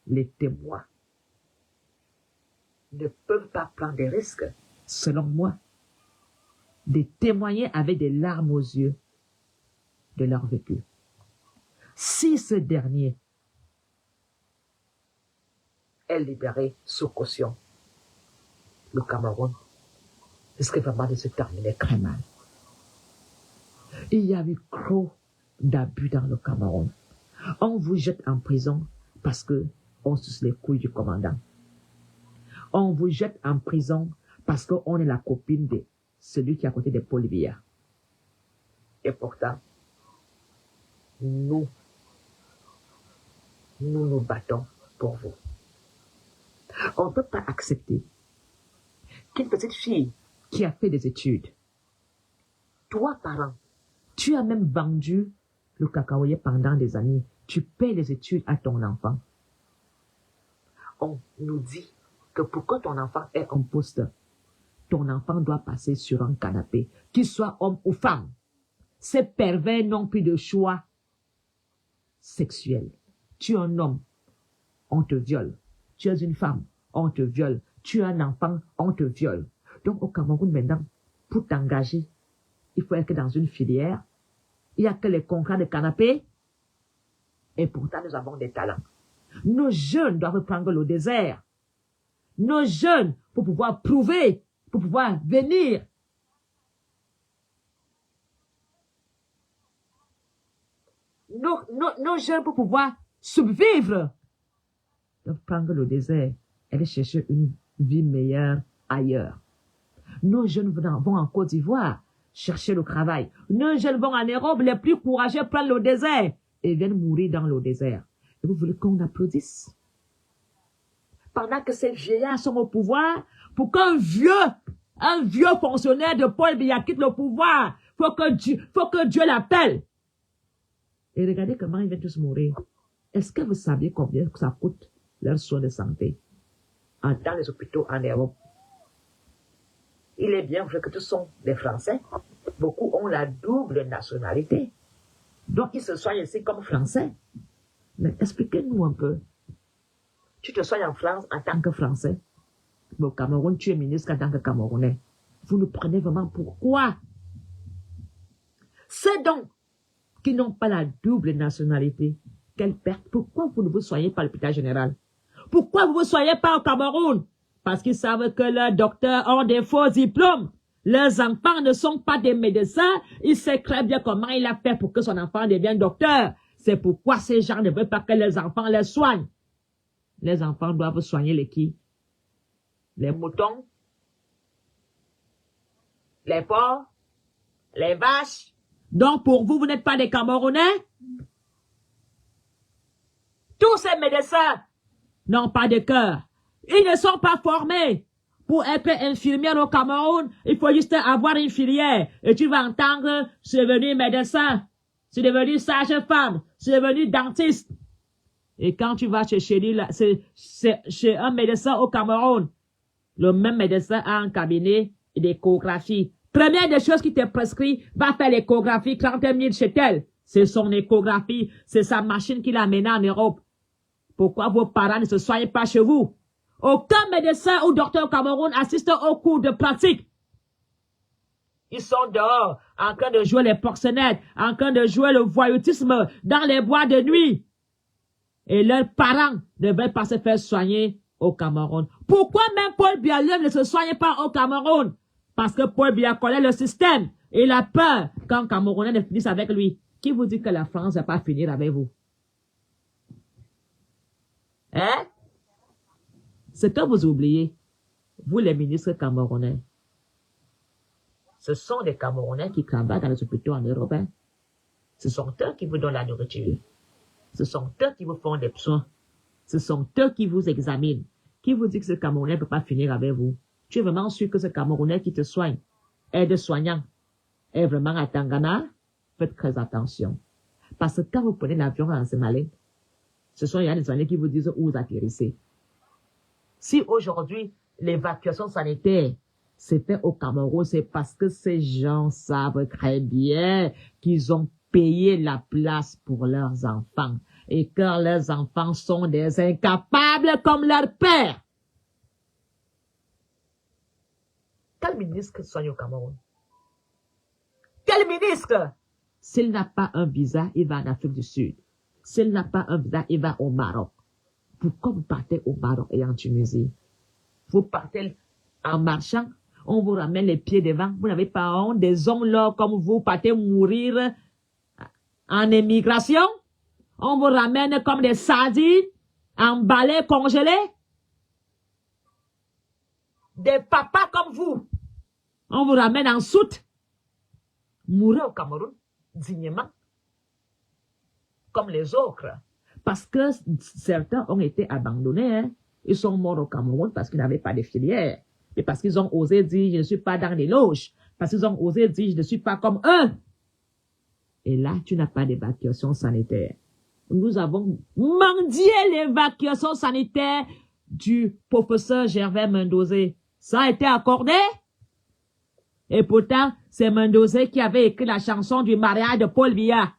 Les témoins ne peuvent pas prendre des risques, selon moi, de témoigner avec des larmes aux yeux de leur vécu. Si ce dernier est libéré sous caution, le Cameroun risque vraiment de se terminer très mal. Il y a eu trop d'abus dans le Cameroun. On vous jette en prison parce que on suce les couilles du commandant. On vous jette en prison parce qu'on est la copine de celui qui est à côté de Paul Biya. Et pourtant, nous nous battons pour vous. On ne peut pas accepter qu'une petite fille qui a fait des études, toi, parent, tu as même vendu le cacaoyer pendant des années, tu paies les études à ton enfant. On nous dit que pour que ton enfant ait un poste, ton enfant doit passer sur un canapé, qu'il soit homme ou femme. Ces pervers n'ont plus de choix sexuel. Tu es un homme, on te viole. Tu es une femme, on te viole. Tu es un enfant, on te viole. Donc au Cameroun maintenant, pour t'engager, il faut être dans une filière. Il n'y a que les contrats de canapé. Et pourtant, nous avons des talents. Nos jeunes doivent prendre le désert. Nos jeunes, pour pouvoir prouver, pour pouvoir venir. Nos jeunes, pour pouvoir survivre, doivent prendre le désert et aller chercher une vie meilleure ailleurs. Nos jeunes vont en Côte d'Ivoire chercher le travail. Nos jeunes vont en Europe, les plus courageux prennent le désert et viennent mourir dans le désert. Et vous voulez qu'on applaudisse? Pendant que ces vieillards sont au pouvoir, pour qu'un vieux fonctionnaire de Paul Biya quitte le pouvoir, faut que Dieu l'appelle. Et regardez comment ils viennent tous mourir. Est-ce que vous saviez combien ça coûte leurs soins de santé dans les hôpitaux en Europe? Il est bien vrai que tous sont des Français. Beaucoup ont la double nationalité. Donc, ils se soignent ici comme Français. Mais expliquez-nous un peu. Tu te soignes en France en tant que Français. Mais au Cameroun, tu es ministre en tant que Camerounais. Vous nous prenez vraiment pourquoi? C'est donc qui n'ont pas la double nationalité. Quelle perte. Pourquoi vous ne vous soignez pas à l'hôpital général? Pourquoi vous ne vous soignez pas au Cameroun? Parce qu'ils savent que leurs docteurs ont des faux diplômes. Leurs enfants ne sont pas des médecins. Ils savent très bien comment il a fait pour que son enfant devienne docteur. C'est pourquoi ces gens ne veulent pas que les enfants les soignent. Les enfants doivent soigner les qui? Les moutons, les porcs, les vaches. Donc pour vous, vous n'êtes pas des Camerounais? Tous ces médecins n'ont pas de cœur. Ils ne sont pas formés. Pour être infirmière au Cameroun, il faut juste avoir une filière. Et tu vas entendre, c'est devenu médecin, c'est devenu sage-femme, c'est devenu dentiste. Et quand tu vas chez un médecin au Cameroun, le même médecin a un cabinet et des échographies. Première des choses qui te prescrit, va faire l'échographie 30 000 chez elle. C'est son échographie, c'est sa machine qui l'a amené en Europe. Pourquoi vos parents ne se soignent pas chez vous? Aucun médecin ou docteur au Cameroun assiste au cours de pratique. Ils sont dehors, en train de jouer les proxénètes, en train de jouer le voyoutisme dans les bois de nuit. Et leurs parents ne veulent pas se faire soigner au Cameroun. Pourquoi même Paul Biya ne se soigne pas au Cameroun? Parce que Paul Biya connaît le système. Et il a peur qu'un Camerounais ne finisse avec lui. Qui vous dit que la France ne va pas finir avec vous? Hein? Ce que vous oubliez, vous les ministres camerounais, Ce sont des Camerounais qui travaillent dans les hôpitaux en Europe. Hein. Ce sont eux qui vous donnent la nourriture. Ce sont eux qui vous font des soins. Ce sont eux qui vous examinent. Qui vous dit que ce Camerounais ne peut pas finir avec vous? Tu es vraiment sûr que ce Camerounais qui te soigne, aide-soignant, est vraiment à Tangana? Faites très attention. Parce que quand vous prenez l'avion à Saint-Malin, ce sont les années qui vous disent où vous atterrissez. Si aujourd'hui, l'évacuation sanitaire s'est faite au Cameroun, c'est parce que ces gens savent très bien qu'ils ont payé la place pour leurs enfants. Et que leurs enfants sont des incapables comme leur père. Quel ministre soigne au Cameroun? Quel ministre? S'il n'a pas un visa, il va en Afrique du Sud. S'il n'a pas un visa, il va au Maroc. Pourquoi vous partez au Maroc et en Tunisie? Vous partez en marchant, on vous ramène les pieds devant. Vous n'avez pas honte, des hommes là comme vous partez mourir en émigration. On vous ramène comme des sardines, emballés, congelés. Des papas comme vous. On vous ramène en soute. Mourir au Cameroun, dignement. Comme les autres. Parce que certains ont été abandonnés. Hein. Ils sont morts au Cameroun parce qu'ils n'avaient pas de filière. Et parce qu'ils ont osé dire, je ne suis pas dans les loges. Parce qu'ils ont osé dire, je ne suis pas comme eux. Et là, tu n'as pas d'évacuation sanitaire. Nous avons mendié l'évacuation sanitaire du professeur Gervais Mendozé. Ça a été accordé. Et pourtant, c'est Mendozé qui avait écrit la chanson du mariage de Paul Biya.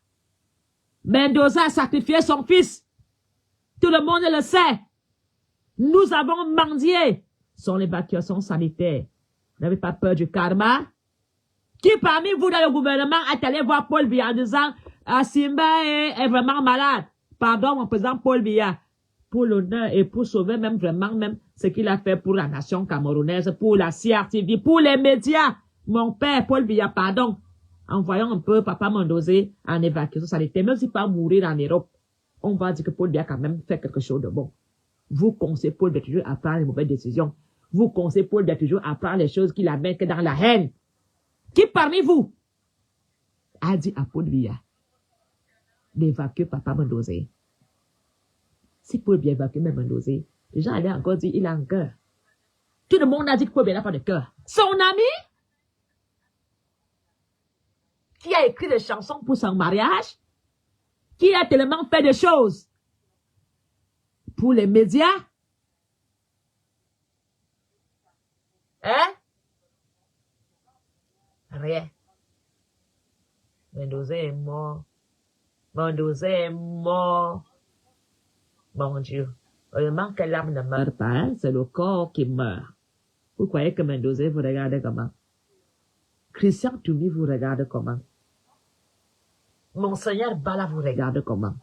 Mendoza a sacrifié son fils. Tout le monde le sait. Nous avons mendié son évacuation sanitaire. Vous n'avez pas peur du karma? Qui parmi vous dans le gouvernement est allé voir Paul Biya en disant Simba est vraiment malade? Pardon, mon président Paul Biya. Pour l'honneur et pour sauver même vraiment même ce qu'il a fait pour la nation camerounaise, pour la CRTV, pour les médias. Mon père Paul Biya, pardon. Envoyons un peu Papa Mendozé en évacuation sanitaire, même s'il pas mourir en Europe. On va dire que Paul Biya quand même fait quelque chose de bon. Vous conseillez Paul Biya toujours à prendre les mauvaises décisions. Vous conseillez Paul Biya toujours à prendre les choses qu'il a mis que dans la haine. Qui parmi vous a dit à Paul Biya d'évacuer Papa Mendozé? Si Paul Biya évacue même Mendozé, les gens allaient encore dire il a un cœur. Tout le monde a dit que Paul Biya n'a pas de cœur. Son ami qui a écrit des chansons pour son mariage, qui a tellement fait de choses pour les médias. Hein? Rien. Mendozé est mort. Mendozé est mort. Mon Dieu. Heureusement que l'âme ne meurt pas, hein? C'est le corps qui meurt. Vous croyez que Mendozé vous regarde comment? Christian Toumi vous regarde comment? Monseigneur Bala vous regarde comment?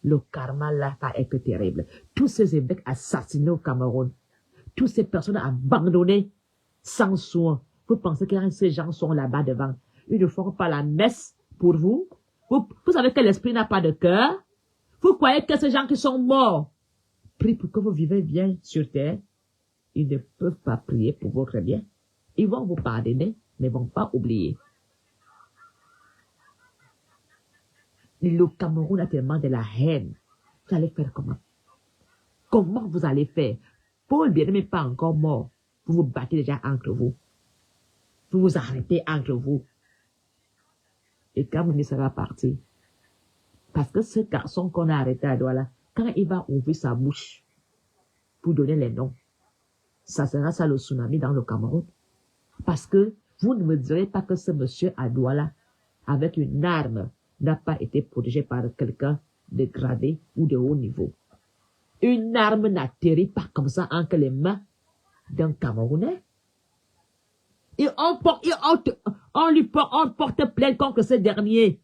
Le karma là va être terrible. Tous ces évêques assassinés au Cameroun, toutes ces personnes abandonnées, sans soin. Vous pensez que ces gens sont là-bas devant? Ils ne font pas la messe pour vous? Vous savez que l'esprit n'a pas de cœur? Vous croyez que ces gens qui sont morts prient pour que vous vivez bien sur terre? Ils ne peuvent pas prier pour votre bien. Ils vont vous pardonner, mais ils ne vont pas oublier. Le Cameroun a tellement de la haine. Vous allez faire comment? Comment vous allez faire? Paul Biya n'est pas encore mort. Vous vous battez déjà entre vous. Vous vous arrêtez entre vous. Et quand vous sera parti, parce que ce garçon qu'on a arrêté à Douala, quand il va ouvrir sa bouche pour donner les noms, ça sera ça le tsunami dans le Cameroun. Parce que vous ne me direz pas que ce monsieur à Douala, avec une arme, n'a pas été protégé par quelqu'un de gradé ou de haut niveau. Une arme n'atterrit pas comme ça entre les mains d'un Camerounais. Et on porte plainte contre ce dernier.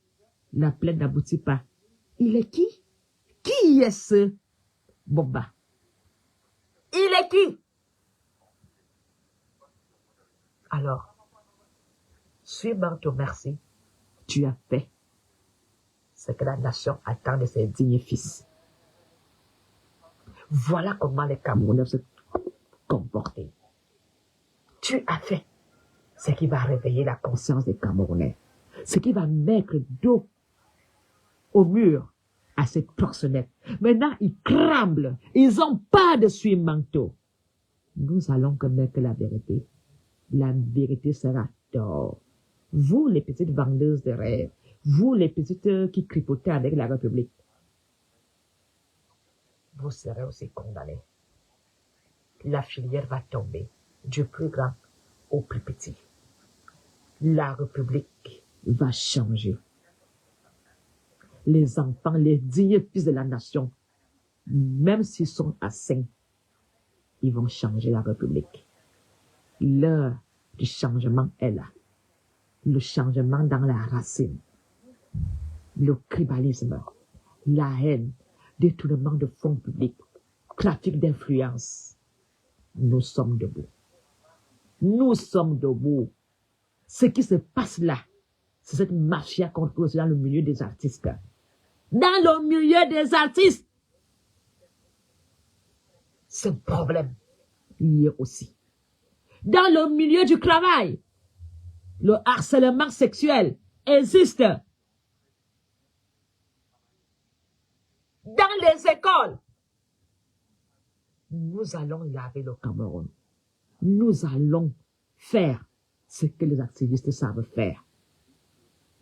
La plainte n'aboutit pas. Il est qui? Qui est ce Bomba? Il est qui? Alors, suis-moi ton merci. Tu as fait ce que la nation attend de ses dignes fils. Voilà comment les Camerounais se comportent. Tu as fait ce qui va réveiller la conscience des Camerounais, ce qui va mettre dos au mur à ces proxénètes. Maintenant, ils crament, ils n'ont pas de suivi-manteau. Nous allons connaître la vérité. La vérité sera d'or. Vous, les petites vendeuses de rêves, vous, les petites qui cripotez avec la République, vous serez aussi condamnés. La filière va tomber du plus grand au plus petit. La République va changer. Les enfants, les dignes fils de la nation, même s'ils sont à 5, ils vont changer la République. L'heure du changement est là. Le changement dans la racine. Le tribalisme, la haine, détournement de fonds publics, trafic d'influence. Nous sommes debout. Nous sommes debout. Ce qui se passe là, c'est cette mafia qu'on trouve dans le milieu des artistes. Dans le milieu des artistes, c'est un problème lié aussi. Dans le milieu du travail, le harcèlement sexuel existe. Dans les écoles, nous allons laver le Cameroun. Nous allons faire ce que les activistes savent faire.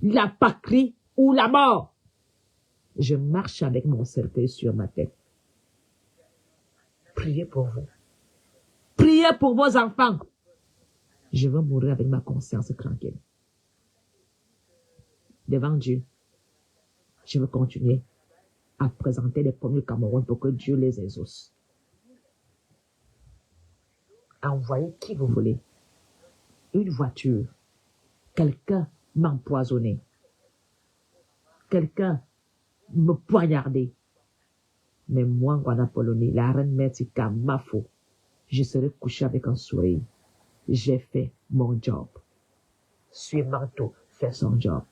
La patrie ou la mort. Je marche avec mon cercueil sur ma tête. Priez pour vous. Priez pour vos enfants. Je veux mourir avec ma conscience tranquille. Devant Dieu, je veux continuer à présenter les premiers Cameroun pour que Dieu les exauce. Envoyez qui vous voulez. Une voiture. Quelqu'un m'a empoisonné. Quelqu'un me poignardé. Mais moi, Rwanda Polonie, la reine Mertika, Mafo, je serai couché avec un sourire. J'ai fait mon job. Suimanto fait son job.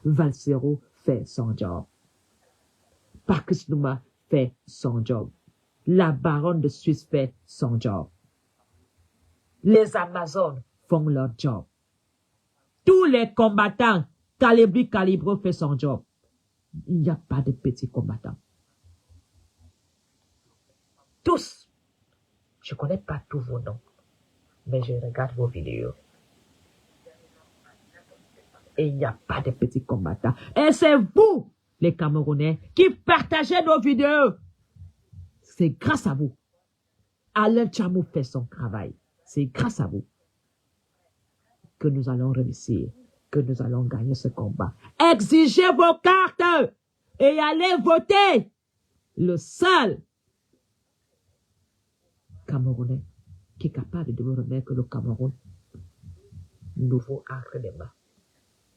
Valsero fait son job. Patrice Nouma fait son job. La baronne de Suisse fait son job. Les Amazones font leur job. Tous les combattants, Calibro fait son job. Il n'y a pas de petits combattants. Tous. Je ne connais pas tous vos noms, mais je regarde vos vidéos. Et il n'y a pas de petits combattants. Et c'est vous, les Camerounais, qui partagez nos vidéos. C'est grâce à vous. Alain Tchamou fait son travail. C'est grâce à vous que nous allons réussir, que nous allons gagner ce combat. Exigez vos cartes et allez voter. Le seul Camerounais qui est capable de vous remettre le Cameroun nouveau entre les mains.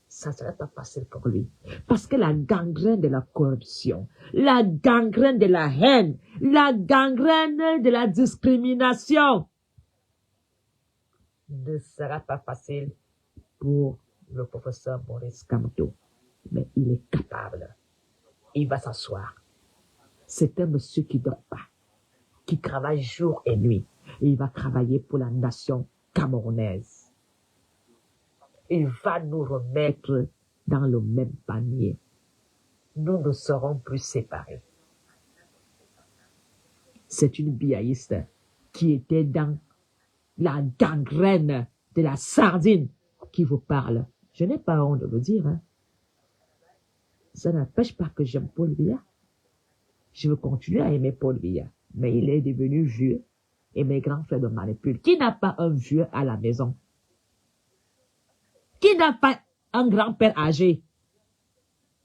Ça ne serait pas facile pour lui. Parce que la gangrène de la corruption, la gangrène de la haine, la gangrène de la discrimination ne sera pas facile pour le professeur Maurice Kamto. Mais il est capable. Il va s'asseoir. C'est un monsieur qui ne dort pas, qui travaille jour et nuit. Et il va travailler pour la nation camerounaise. Il va nous remettre dans le même panier. Nous ne serons plus séparés. C'est une biaïste qui était dans la gangrène de la sardine qui vous parle. Je n'ai pas honte de le dire. Hein. Ça n'empêche pas que j'aime Paul Biya. Je veux continuer à aimer Paul Biya. Mais il est devenu vieux et mes grands frères me manipulent. Qui n'a pas un vieux à la maison? Qui n'a pas un grand-père âgé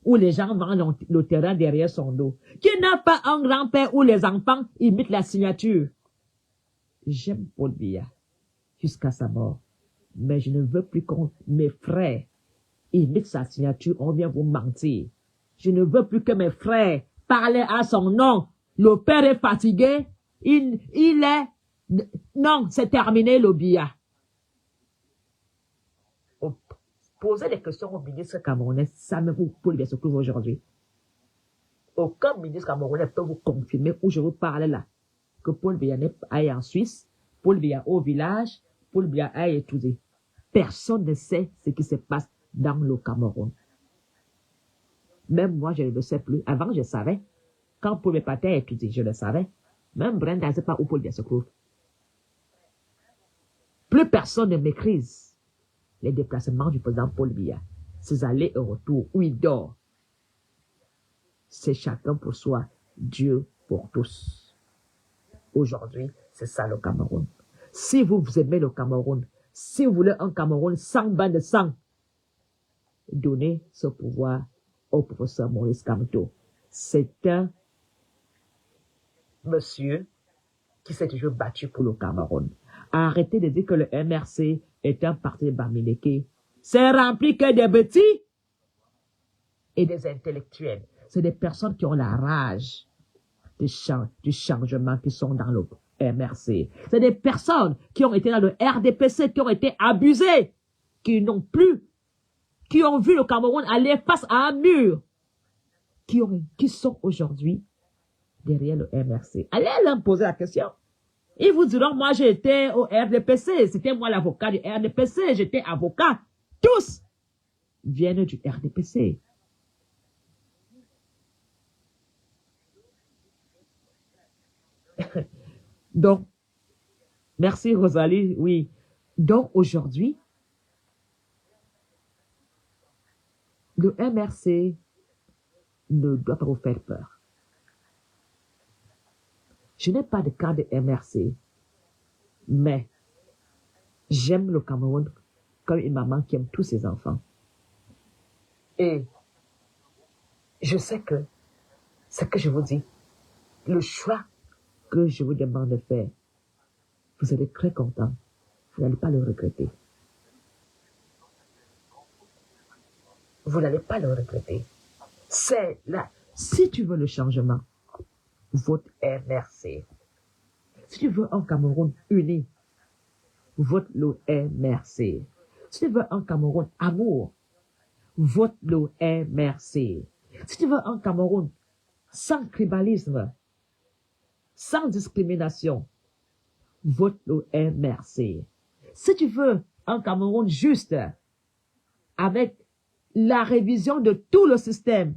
où les gens vendent le terrain derrière son dos? Qui n'a pas un grand-père où les enfants imitent la signature? J'aime Paul Biya jusqu'à sa mort. Mais je ne veux plus que mes frères imitent sa signature. On vient vous mentir. Je ne veux plus que mes frères parlent à son nom. Le père est fatigué. Il est... Non, c'est terminé le Biya. Posez des questions au ministre camerounais, ça même où Paul Biya se trouve aujourd'hui. Aucun ministre camerounais peut vous confirmer où je vous parle là. Que Paul Biya aille en Suisse, Paul Biya au village, Paul Biya aille étudier. Personne ne sait ce qui se passe dans le Cameroun. Même moi, je ne le sais plus. Avant, je savais. Quand Paul Patin étudie, je le savais. Même Brenda ne sait pas où Paul se trouve. Plus personne ne maîtrise les déplacements du président Paul Biya, ses allers et retours, où il dort. C'est chacun pour soi, Dieu pour tous. Aujourd'hui, c'est ça le Cameroun. Si vous aimez le Cameroun, si vous voulez un Cameroun sans bain de sang, donnez ce pouvoir au professeur Maurice Kamto. C'est un monsieur qui s'est toujours battu pour le Cameroun. Arrêtez de dire que le MRC est un parti de Bamileke. C'est rempli que des petits et des intellectuels. C'est des personnes qui ont la rage du changement qui sont dans le MRC. C'est des personnes qui ont été dans le RDPC, qui ont été abusées, qui n'ont plus, qui ont vu le Cameroun aller face à un mur, qui sont aujourd'hui derrière le MRC. Allez leur poser la question. Ils vous diront, moi j'ai été au RDPC, c'était moi l'avocat du RDPC, j'étais avocat. Tous viennent du RDPC. Donc, merci Rosalie, oui. Donc aujourd'hui, le MRC ne doit pas vous faire peur. Je n'ai pas de cas de MRC, mais j'aime le Cameroun comme une maman qui aime tous ses enfants. Et je sais que ce que je vous dis, le choix que je vous demande de faire, vous serez très content. Vous n'allez pas le regretter. Vous n'allez pas le regretter. C'est là. Si tu veux le changement, vote MRC. Si tu veux un Cameroun uni, vote le MRC. Si tu veux un Cameroun amour, vote le MRC. Si tu veux un Cameroun sans tribalisme, sans discrimination, vote le MRC. Si tu veux un Cameroun juste, avec la révision de tout le système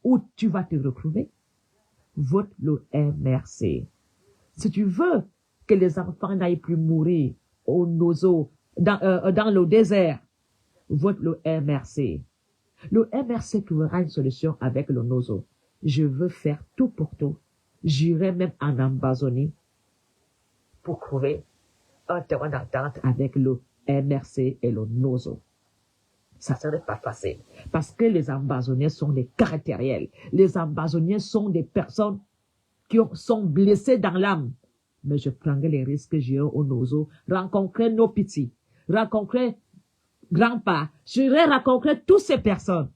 où tu vas te retrouver, vote le MRC. Si tu veux que les enfants n'aillent plus mourir au nozo, dans le désert, vote le MRC. Le MRC trouvera une solution avec le nozo. Je veux faire tout pour tout. J'irai même en Amazonie pour trouver un terrain d'entente avec le MRC et le nozo. Ça ne serait pas facile. Parce que les Amazoniens sont des caractériels. Les Amazoniens sont des personnes qui sont blessées dans l'âme. Mais je prendrai les risques que j'ai au Nozo, rencontrer nos petits, rencontrer grand-père. J'irai rencontrer toutes ces personnes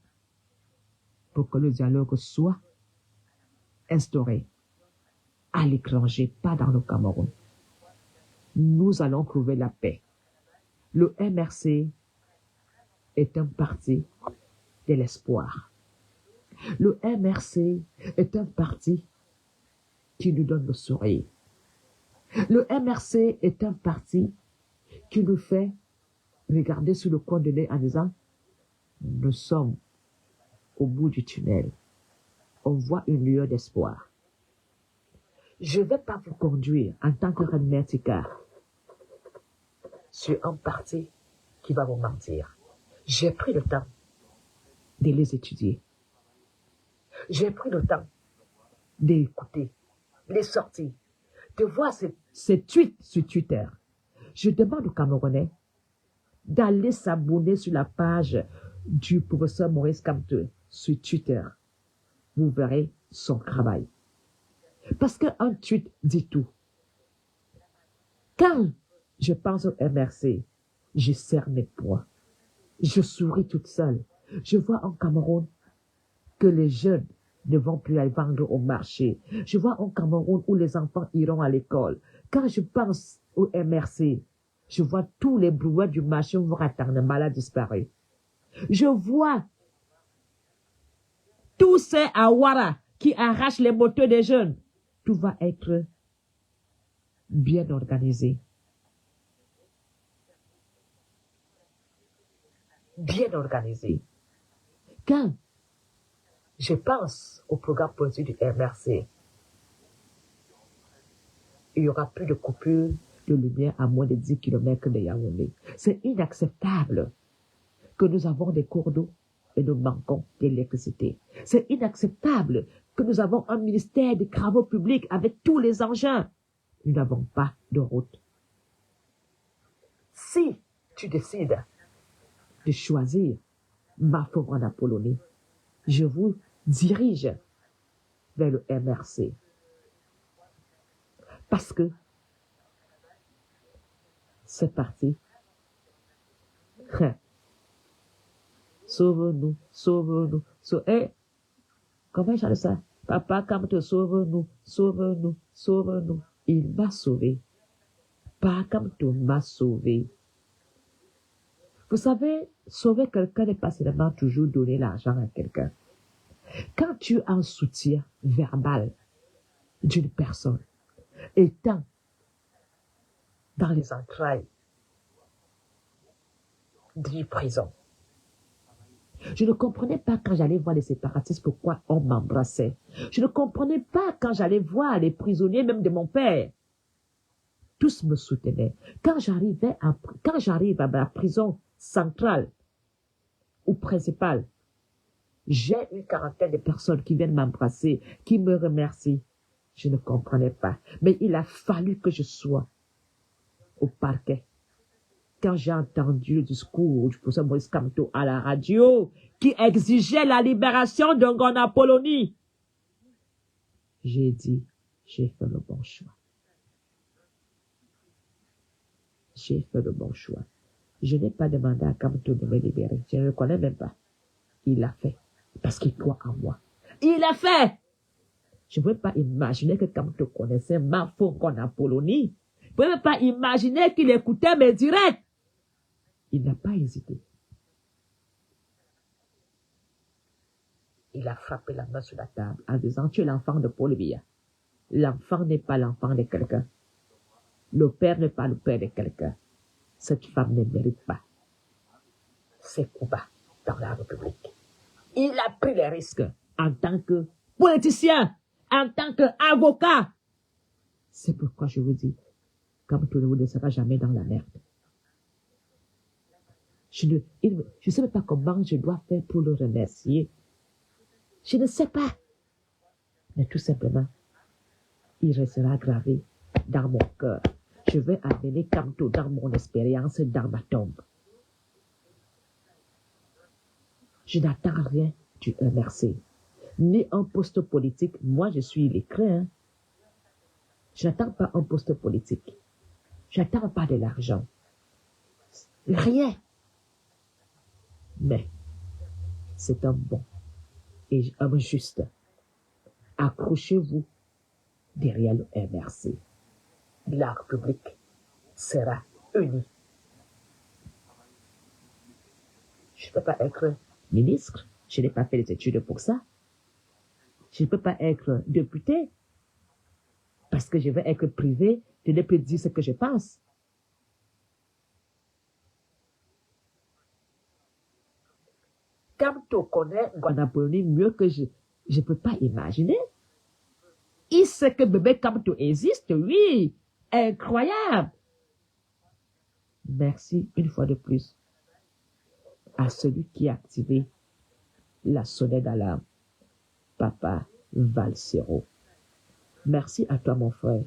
pour que le dialogue soit instauré à l'étranger, pas dans le Cameroun. Nous allons trouver la paix. Le MRC est un parti de l'espoir. Le MRC est un parti qui nous donne le sourire. Le MRC est un parti qui nous fait regarder sur le coin de l'œil en disant, nous sommes au bout du tunnel. On voit une lueur d'espoir. Je ne vais pas vous conduire en tant que René Tika sur un parti qui va vous mentir. J'ai pris le temps de les étudier. J'ai pris le temps d'écouter les sorties, de voir ces tweets sur Twitter. Je demande aux Camerounais d'aller s'abonner sur la page du professeur Maurice Kamto sur Twitter. Vous verrez son travail. Parce qu'un tweet dit tout. Quand je pense au MRC, je serre mes poings. Je souris toute seule. Je vois en Cameroun que les jeunes ne vont plus aller vendre au marché. Je vois un Cameroun où les enfants iront à l'école. Quand je pense au MRC, je vois tous les brouets du marché où vont attendre malades disparus. Je vois tous ces Awara qui arrachent les motos des jeunes. Tout va être bien organisé. bien organisé. Quand je pense au programme politique du MRC, il n'y aura plus de coupure de lumière à moins de 10 km de Yaoundé. C'est inacceptable que nous avons des cours d'eau et nous manquons d'électricité. C'est inacceptable que nous avons un ministère des travaux publics avec tous les engins. Nous n'avons pas de route. Si tu décides de choisir Mafo en Apollonie, je vous dirige vers le MRC. Parce que c'est parti. Sauve-nous, sauve-nous, comment j'allais ça? Papa, comme te sauve-nous, sauve-nous, sauve-nous. Il m'a sauvé. Pas comme tu m'as sauvé. Vous savez, sauver quelqu'un n'est pas seulement toujours donner l'argent à quelqu'un. Quand tu as un soutien verbal d'une personne, étant dans les entrailles d'une prison, je ne comprenais pas quand j'allais voir les séparatistes pourquoi on m'embrassait. Je ne comprenais pas quand j'allais voir les prisonniers, même de mon père. Tous me soutenaient. Quand j'arrive à la prison centrale ou principale, j'ai une quarantaine de personnes qui viennent m'embrasser, qui me remercient. Je ne comprenais pas. Mais il a fallu que je sois au parquet. Quand j'ai entendu le discours du professeur Maurice Kamto à la radio, qui exigeait la libération de Ngona Apollonie, j'ai dit, j'ai fait le bon choix. J'ai fait le bon choix. Je n'ai pas demandé à Kamto de me libérer. Je ne le connais même pas. Il l'a fait. Parce qu'il croit en moi. Il l'a fait. Je ne pouvais pas imaginer que Kamto connaissait Mafo Ngona Apollonie. Je ne pouvais même pas imaginer qu'il écoutait mes directs. Il n'a pas hésité. Il a frappé la main sur la table en disant, tu es l'enfant de Paul Biya. L'enfant n'est pas l'enfant de quelqu'un. Le père n'est pas le père de quelqu'un. Cette femme ne mérite pas ses coups bas dans la République. Il a pris les risques en tant que politicien, en tant qu'avocat. C'est pourquoi je vous dis, comme tout le monde ne sera jamais dans la merde. Je ne sais même pas comment je dois faire pour le remercier. Je ne sais pas. Mais tout simplement, il restera gravé dans mon cœur. Je vais amener Kamto dans mon expérience, dans ma tombe. Je n'attends rien du MRC, ni un poste politique. Moi, je suis l'écrin. Je n'attends pas un poste politique. Je n'attends pas de l'argent. Rien. Mais c'est un bon et un juste. Accrochez-vous derrière le MRC. La République sera unie. Je ne peux pas être ministre. Je n'ai pas fait des études pour ça. Je ne peux pas être député. Parce que je vais être privé. Je ne peux dire ce que je pense. Kamto connaît Ngona Apollonie mieux que je ne peux pas imaginer. Il sait que bébé Kamto existe, oui. Incroyable. Merci une fois de plus à celui qui a activé la sonnette d'alarme, Papa Valsero. Merci à toi, mon frère.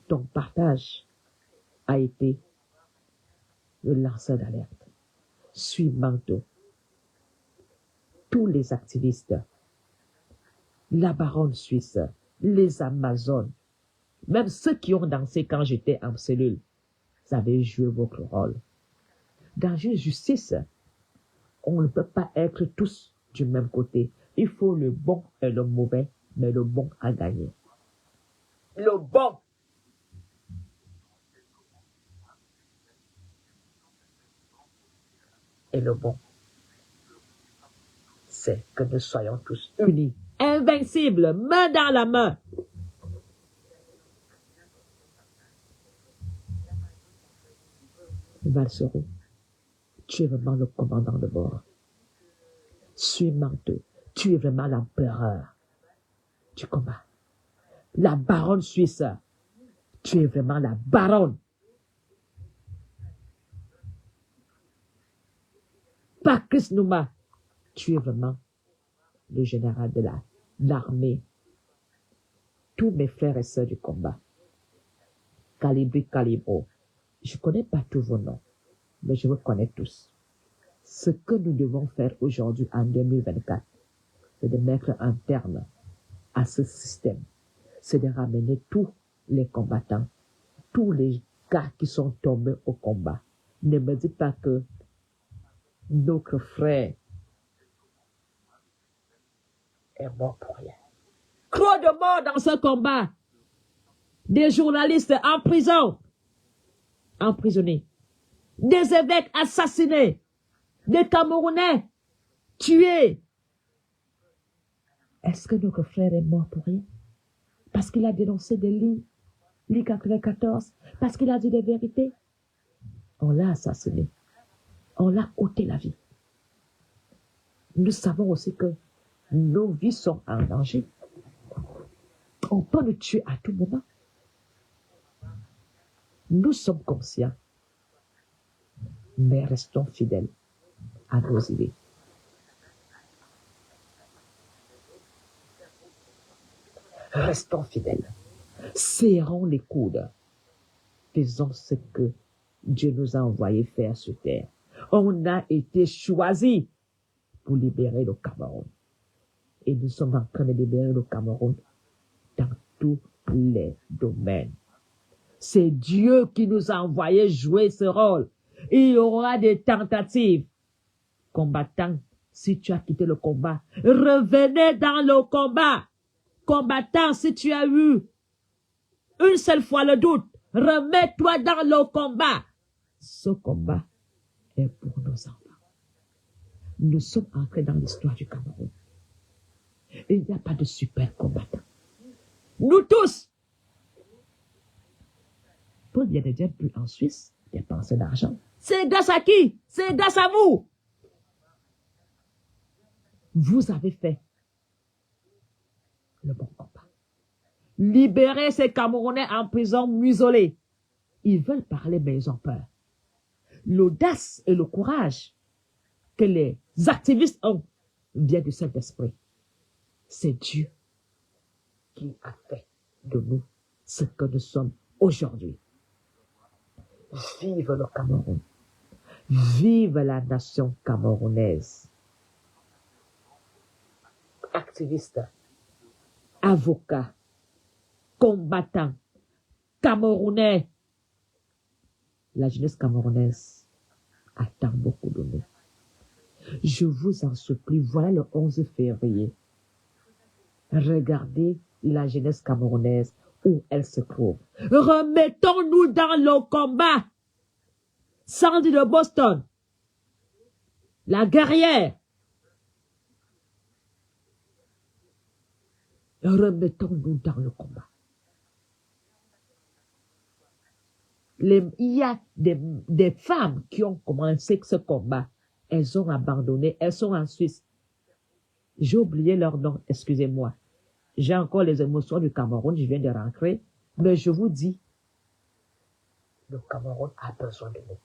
Ton partage a été le lanceur d'alerte. Suis Manto. Tous les activistes, la baronne suisse, les Amazones, même ceux qui ont dansé quand j'étais en cellule, vous avez joué votre rôle. Dans une justice, on ne peut pas être tous du même côté. Il faut le bon et le mauvais, mais le bon a gagné. Le bon. Et le bon, c'est que nous soyons tous unis, invincibles, main dans la main. Valsero, Tu es vraiment le commandant de bord. Suis Manteau. Tu es vraiment l'empereur du combat. La baronne suisse. Tu es vraiment la baronne. Pakis Nouma. Tu es vraiment le général de l'armée. Tous mes frères et sœurs du combat. Calibri, Calibro. Je ne connais pas tous vos noms, mais je vous connais tous. Ce que nous devons faire aujourd'hui en 2024, c'est de mettre un terme à ce système. C'est de ramener tous les combattants, tous les gars qui sont tombés au combat. Ne me dites pas que notre frère est mort pour rien. Trop de morts dans ce combat. Des journalistes en prison, emprisonnés. Des évêques assassinés. Des Camerounais tués. Est-ce que notre frère est mort pour rien? Parce qu'il a dénoncé des lignes, Ligue 94, parce qu'il a dit des vérités. On l'a assassiné. On l'a ôté la vie. Nous savons aussi que nos vies sont en danger. On peut le tuer à tout moment. Nous sommes conscients, mais restons fidèles à nos idées. Restons fidèles. Serrons les coudes. Faisons ce que Dieu nous a envoyé faire sur terre. On a été choisis pour libérer le Cameroun. Et nous sommes en train de libérer le Cameroun dans tous les domaines. C'est Dieu qui nous a envoyé jouer ce rôle. Il y aura des tentatives. Combattants, si tu as quitté le combat, revenez dans le combat. Combattant, si tu as eu une seule fois le doute, remets-toi dans le combat. Ce combat est pour nos enfants. Nous sommes entrés dans l'histoire du Cameroun. Il n'y a pas de super combattants. Nous tous. Paul vient de dire plus en Suisse, dépenser d'argent. C'est grâce à qui? C'est grâce à vous. Vous avez fait le bon combat. Libérez ces Camerounais en prison muselés. Ils veulent parler, mais ils ont peur. L'audace et le courage que les activistes ont vient du Saint-Esprit. C'est Dieu qui a fait de nous ce que nous sommes aujourd'hui. Vive le Cameroun. Vive la nation camerounaise. Activistes, avocats, combattants, Camerounais. La jeunesse camerounaise attend beaucoup de nous. Je vous en supplie, voilà le 11 février. Regardez la jeunesse camerounaise où elle se trouve. Remettons-nous dans le combat. Sandy de Boston, la guerrière. Remettons-nous dans le combat. Il y a des femmes qui ont commencé ce combat. Elles ont abandonné. Elles sont en Suisse. J'ai oublié leur nom, excusez-moi. J'ai encore les émotions du Cameroun, je viens de rentrer. Mais je vous dis, le Cameroun a besoin de nous.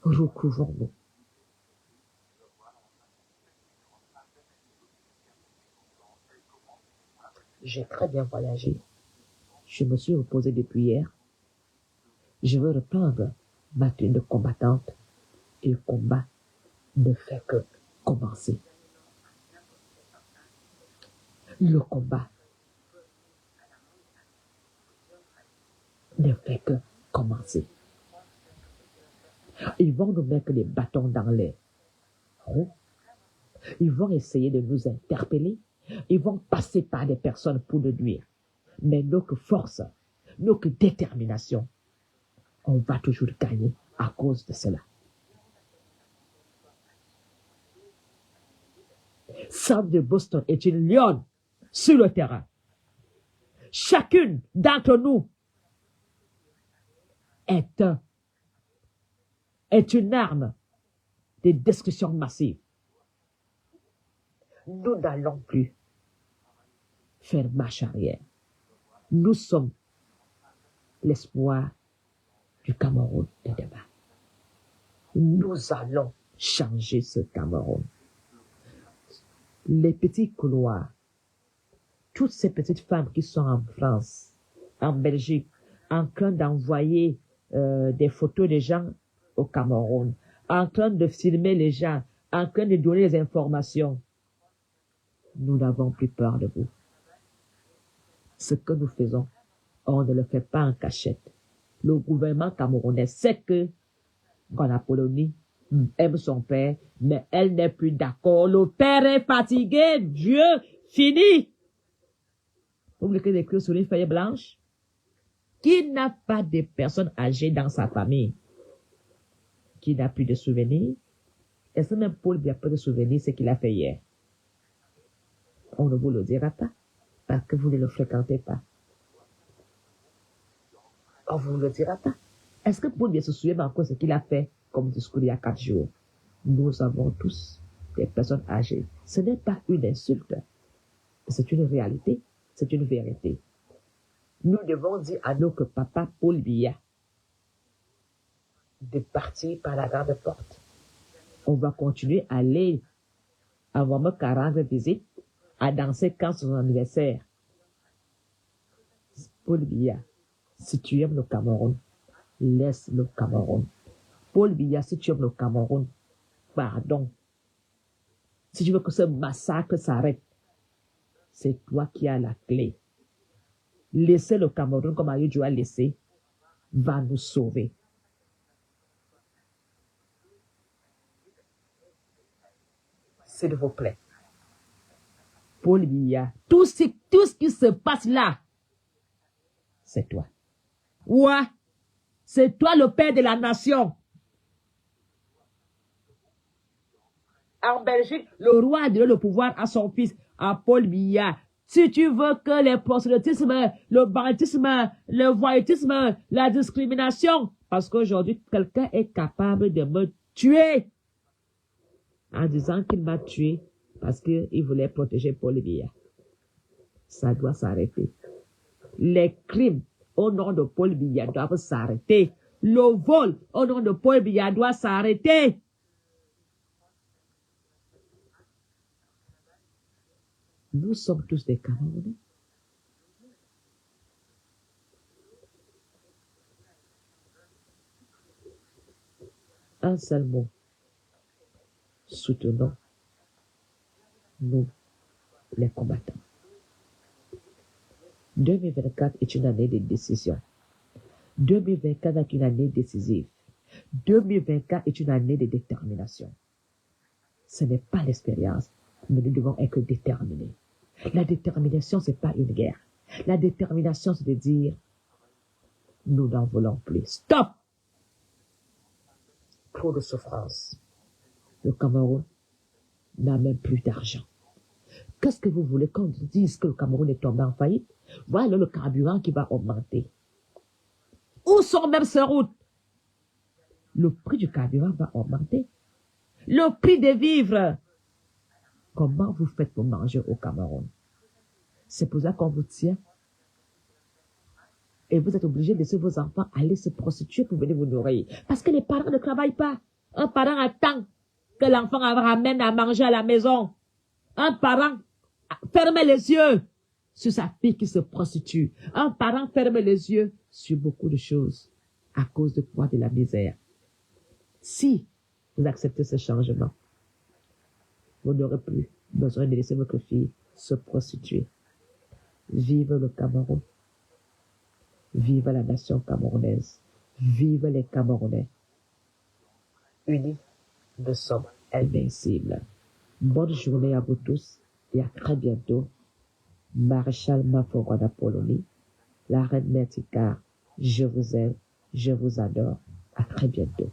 Recouvrons-nous. J'ai très bien voyagé. Je me suis reposé depuis hier. Je veux reprendre ma tenue de combattante. Et le combat ne fait que commencer. Le combat ne fait que commencer. Ils vont nous mettre des bâtons dans les roues. Ils vont essayer de nous interpeller. Ils vont passer par des personnes pour nous nuire. Mais notre force, notre détermination, on va toujours gagner à cause de cela. Sam de Boston est une lionne sur le terrain. Chacune d'entre nous est un est une arme de destruction massive. Nous n'allons plus faire marche arrière. Nous sommes l'espoir du Cameroun de demain. Nous allons changer ce Cameroun. Les petits couloirs, toutes ces petites femmes qui sont en France, en Belgique, en train d'envoyer des photos des gens au Cameroun, en train de filmer les gens, en train de donner des informations. Nous n'avons plus peur de vous. Ce que nous faisons, on ne le fait pas en cachette. Le gouvernement camerounais sait que Apollonie aime son père, mais elle n'est plus d'accord. Le père est fatigué, Dieu, fini. Vous voulez que écrire sur une feuille blanche? Qui n'a pas de personnes âgées dans sa famille? Qui n'a plus de souvenirs? Est-ce que même Paul n'a pas de souvenirs, ce qu'il a fait hier? On ne vous le dira pas, parce que vous ne le fréquentez pas. On ne vous le dira pas. Est-ce que Paul se souvient encore ce qu'il a fait comme discours il y a 4 jours? Nous avons tous des personnes âgées. Ce n'est pas une insulte. C'est une réalité. C'est une vérité. Nous devons dire à notre papa Paul Biya de partir par la grande porte. On va continuer à aller à vraiment 40 visites, à danser quand c'est son anniversaire. Paul Biya, si tu aimes le Cameroun, laisse le Cameroun. Paul Biya, si tu aimes le Cameroun, pardon. Si tu veux que ce massacre s'arrête, c'est toi qui as la clé. Laisser le Cameroun comme Ayodjo a laissé va nous sauver. S'il vous plaît. Paul Biya, tout ce qui se passe là, c'est toi. Ouais, c'est toi le père de la nation. En Belgique, le roi a donné le pouvoir à son fils, à Paul Biya. Si tu veux que les prosélytismes, le banditisme, le voyoutisme, la discrimination, parce qu'aujourd'hui, quelqu'un est capable de me tuer en disant qu'il m'a tué parce qu'il voulait protéger Paul Biya. Ça doit s'arrêter. Les crimes au nom de Paul Biya doivent s'arrêter. Le vol au nom de Paul Biya doit s'arrêter. Nous sommes tous des Camerounais. Un seul mot. Soutenons nous, les combattants. 2024 est une année de décision. 2024 est une année décisive. 2024 est une année de détermination. Ce n'est pas l'expérience, mais nous devons être déterminés. La détermination, ce n'est pas une guerre. La détermination, c'est de dire, nous n'en voulons plus. Stop! Trop de souffrance. Le Cameroun n'a même plus d'argent. Qu'est-ce que vous voulez qu'on dise que le Cameroun est tombé en faillite? Voilà le carburant qui va augmenter. Où sont même ces routes? Le prix du carburant va augmenter. Le prix des vivres. Comment vous faites pour manger au Cameroun? C'est pour ça qu'on vous tient. Et vous êtes obligé de laisser vos enfants aller se prostituer pour venir vous nourrir. Parce que les parents ne travaillent pas. Un parent attend que l'enfant ramène à manger à la maison. Un parent ferme les yeux sur sa fille qui se prostitue. Un parent ferme les yeux sur beaucoup de choses à cause de quoi? De la misère. Si vous acceptez ce changement, vous n'aurez plus besoin de laisser votre fille se prostituer. Vive le Cameroun. Vive la nation camerounaise. Vive les Camerounais. Unis, nous sommes invincibles. Bonne journée à vous tous et à très bientôt. Maréchal Maforoa d'Apollonie, la reine Mertikar, je vous aime, je vous adore. À très bientôt.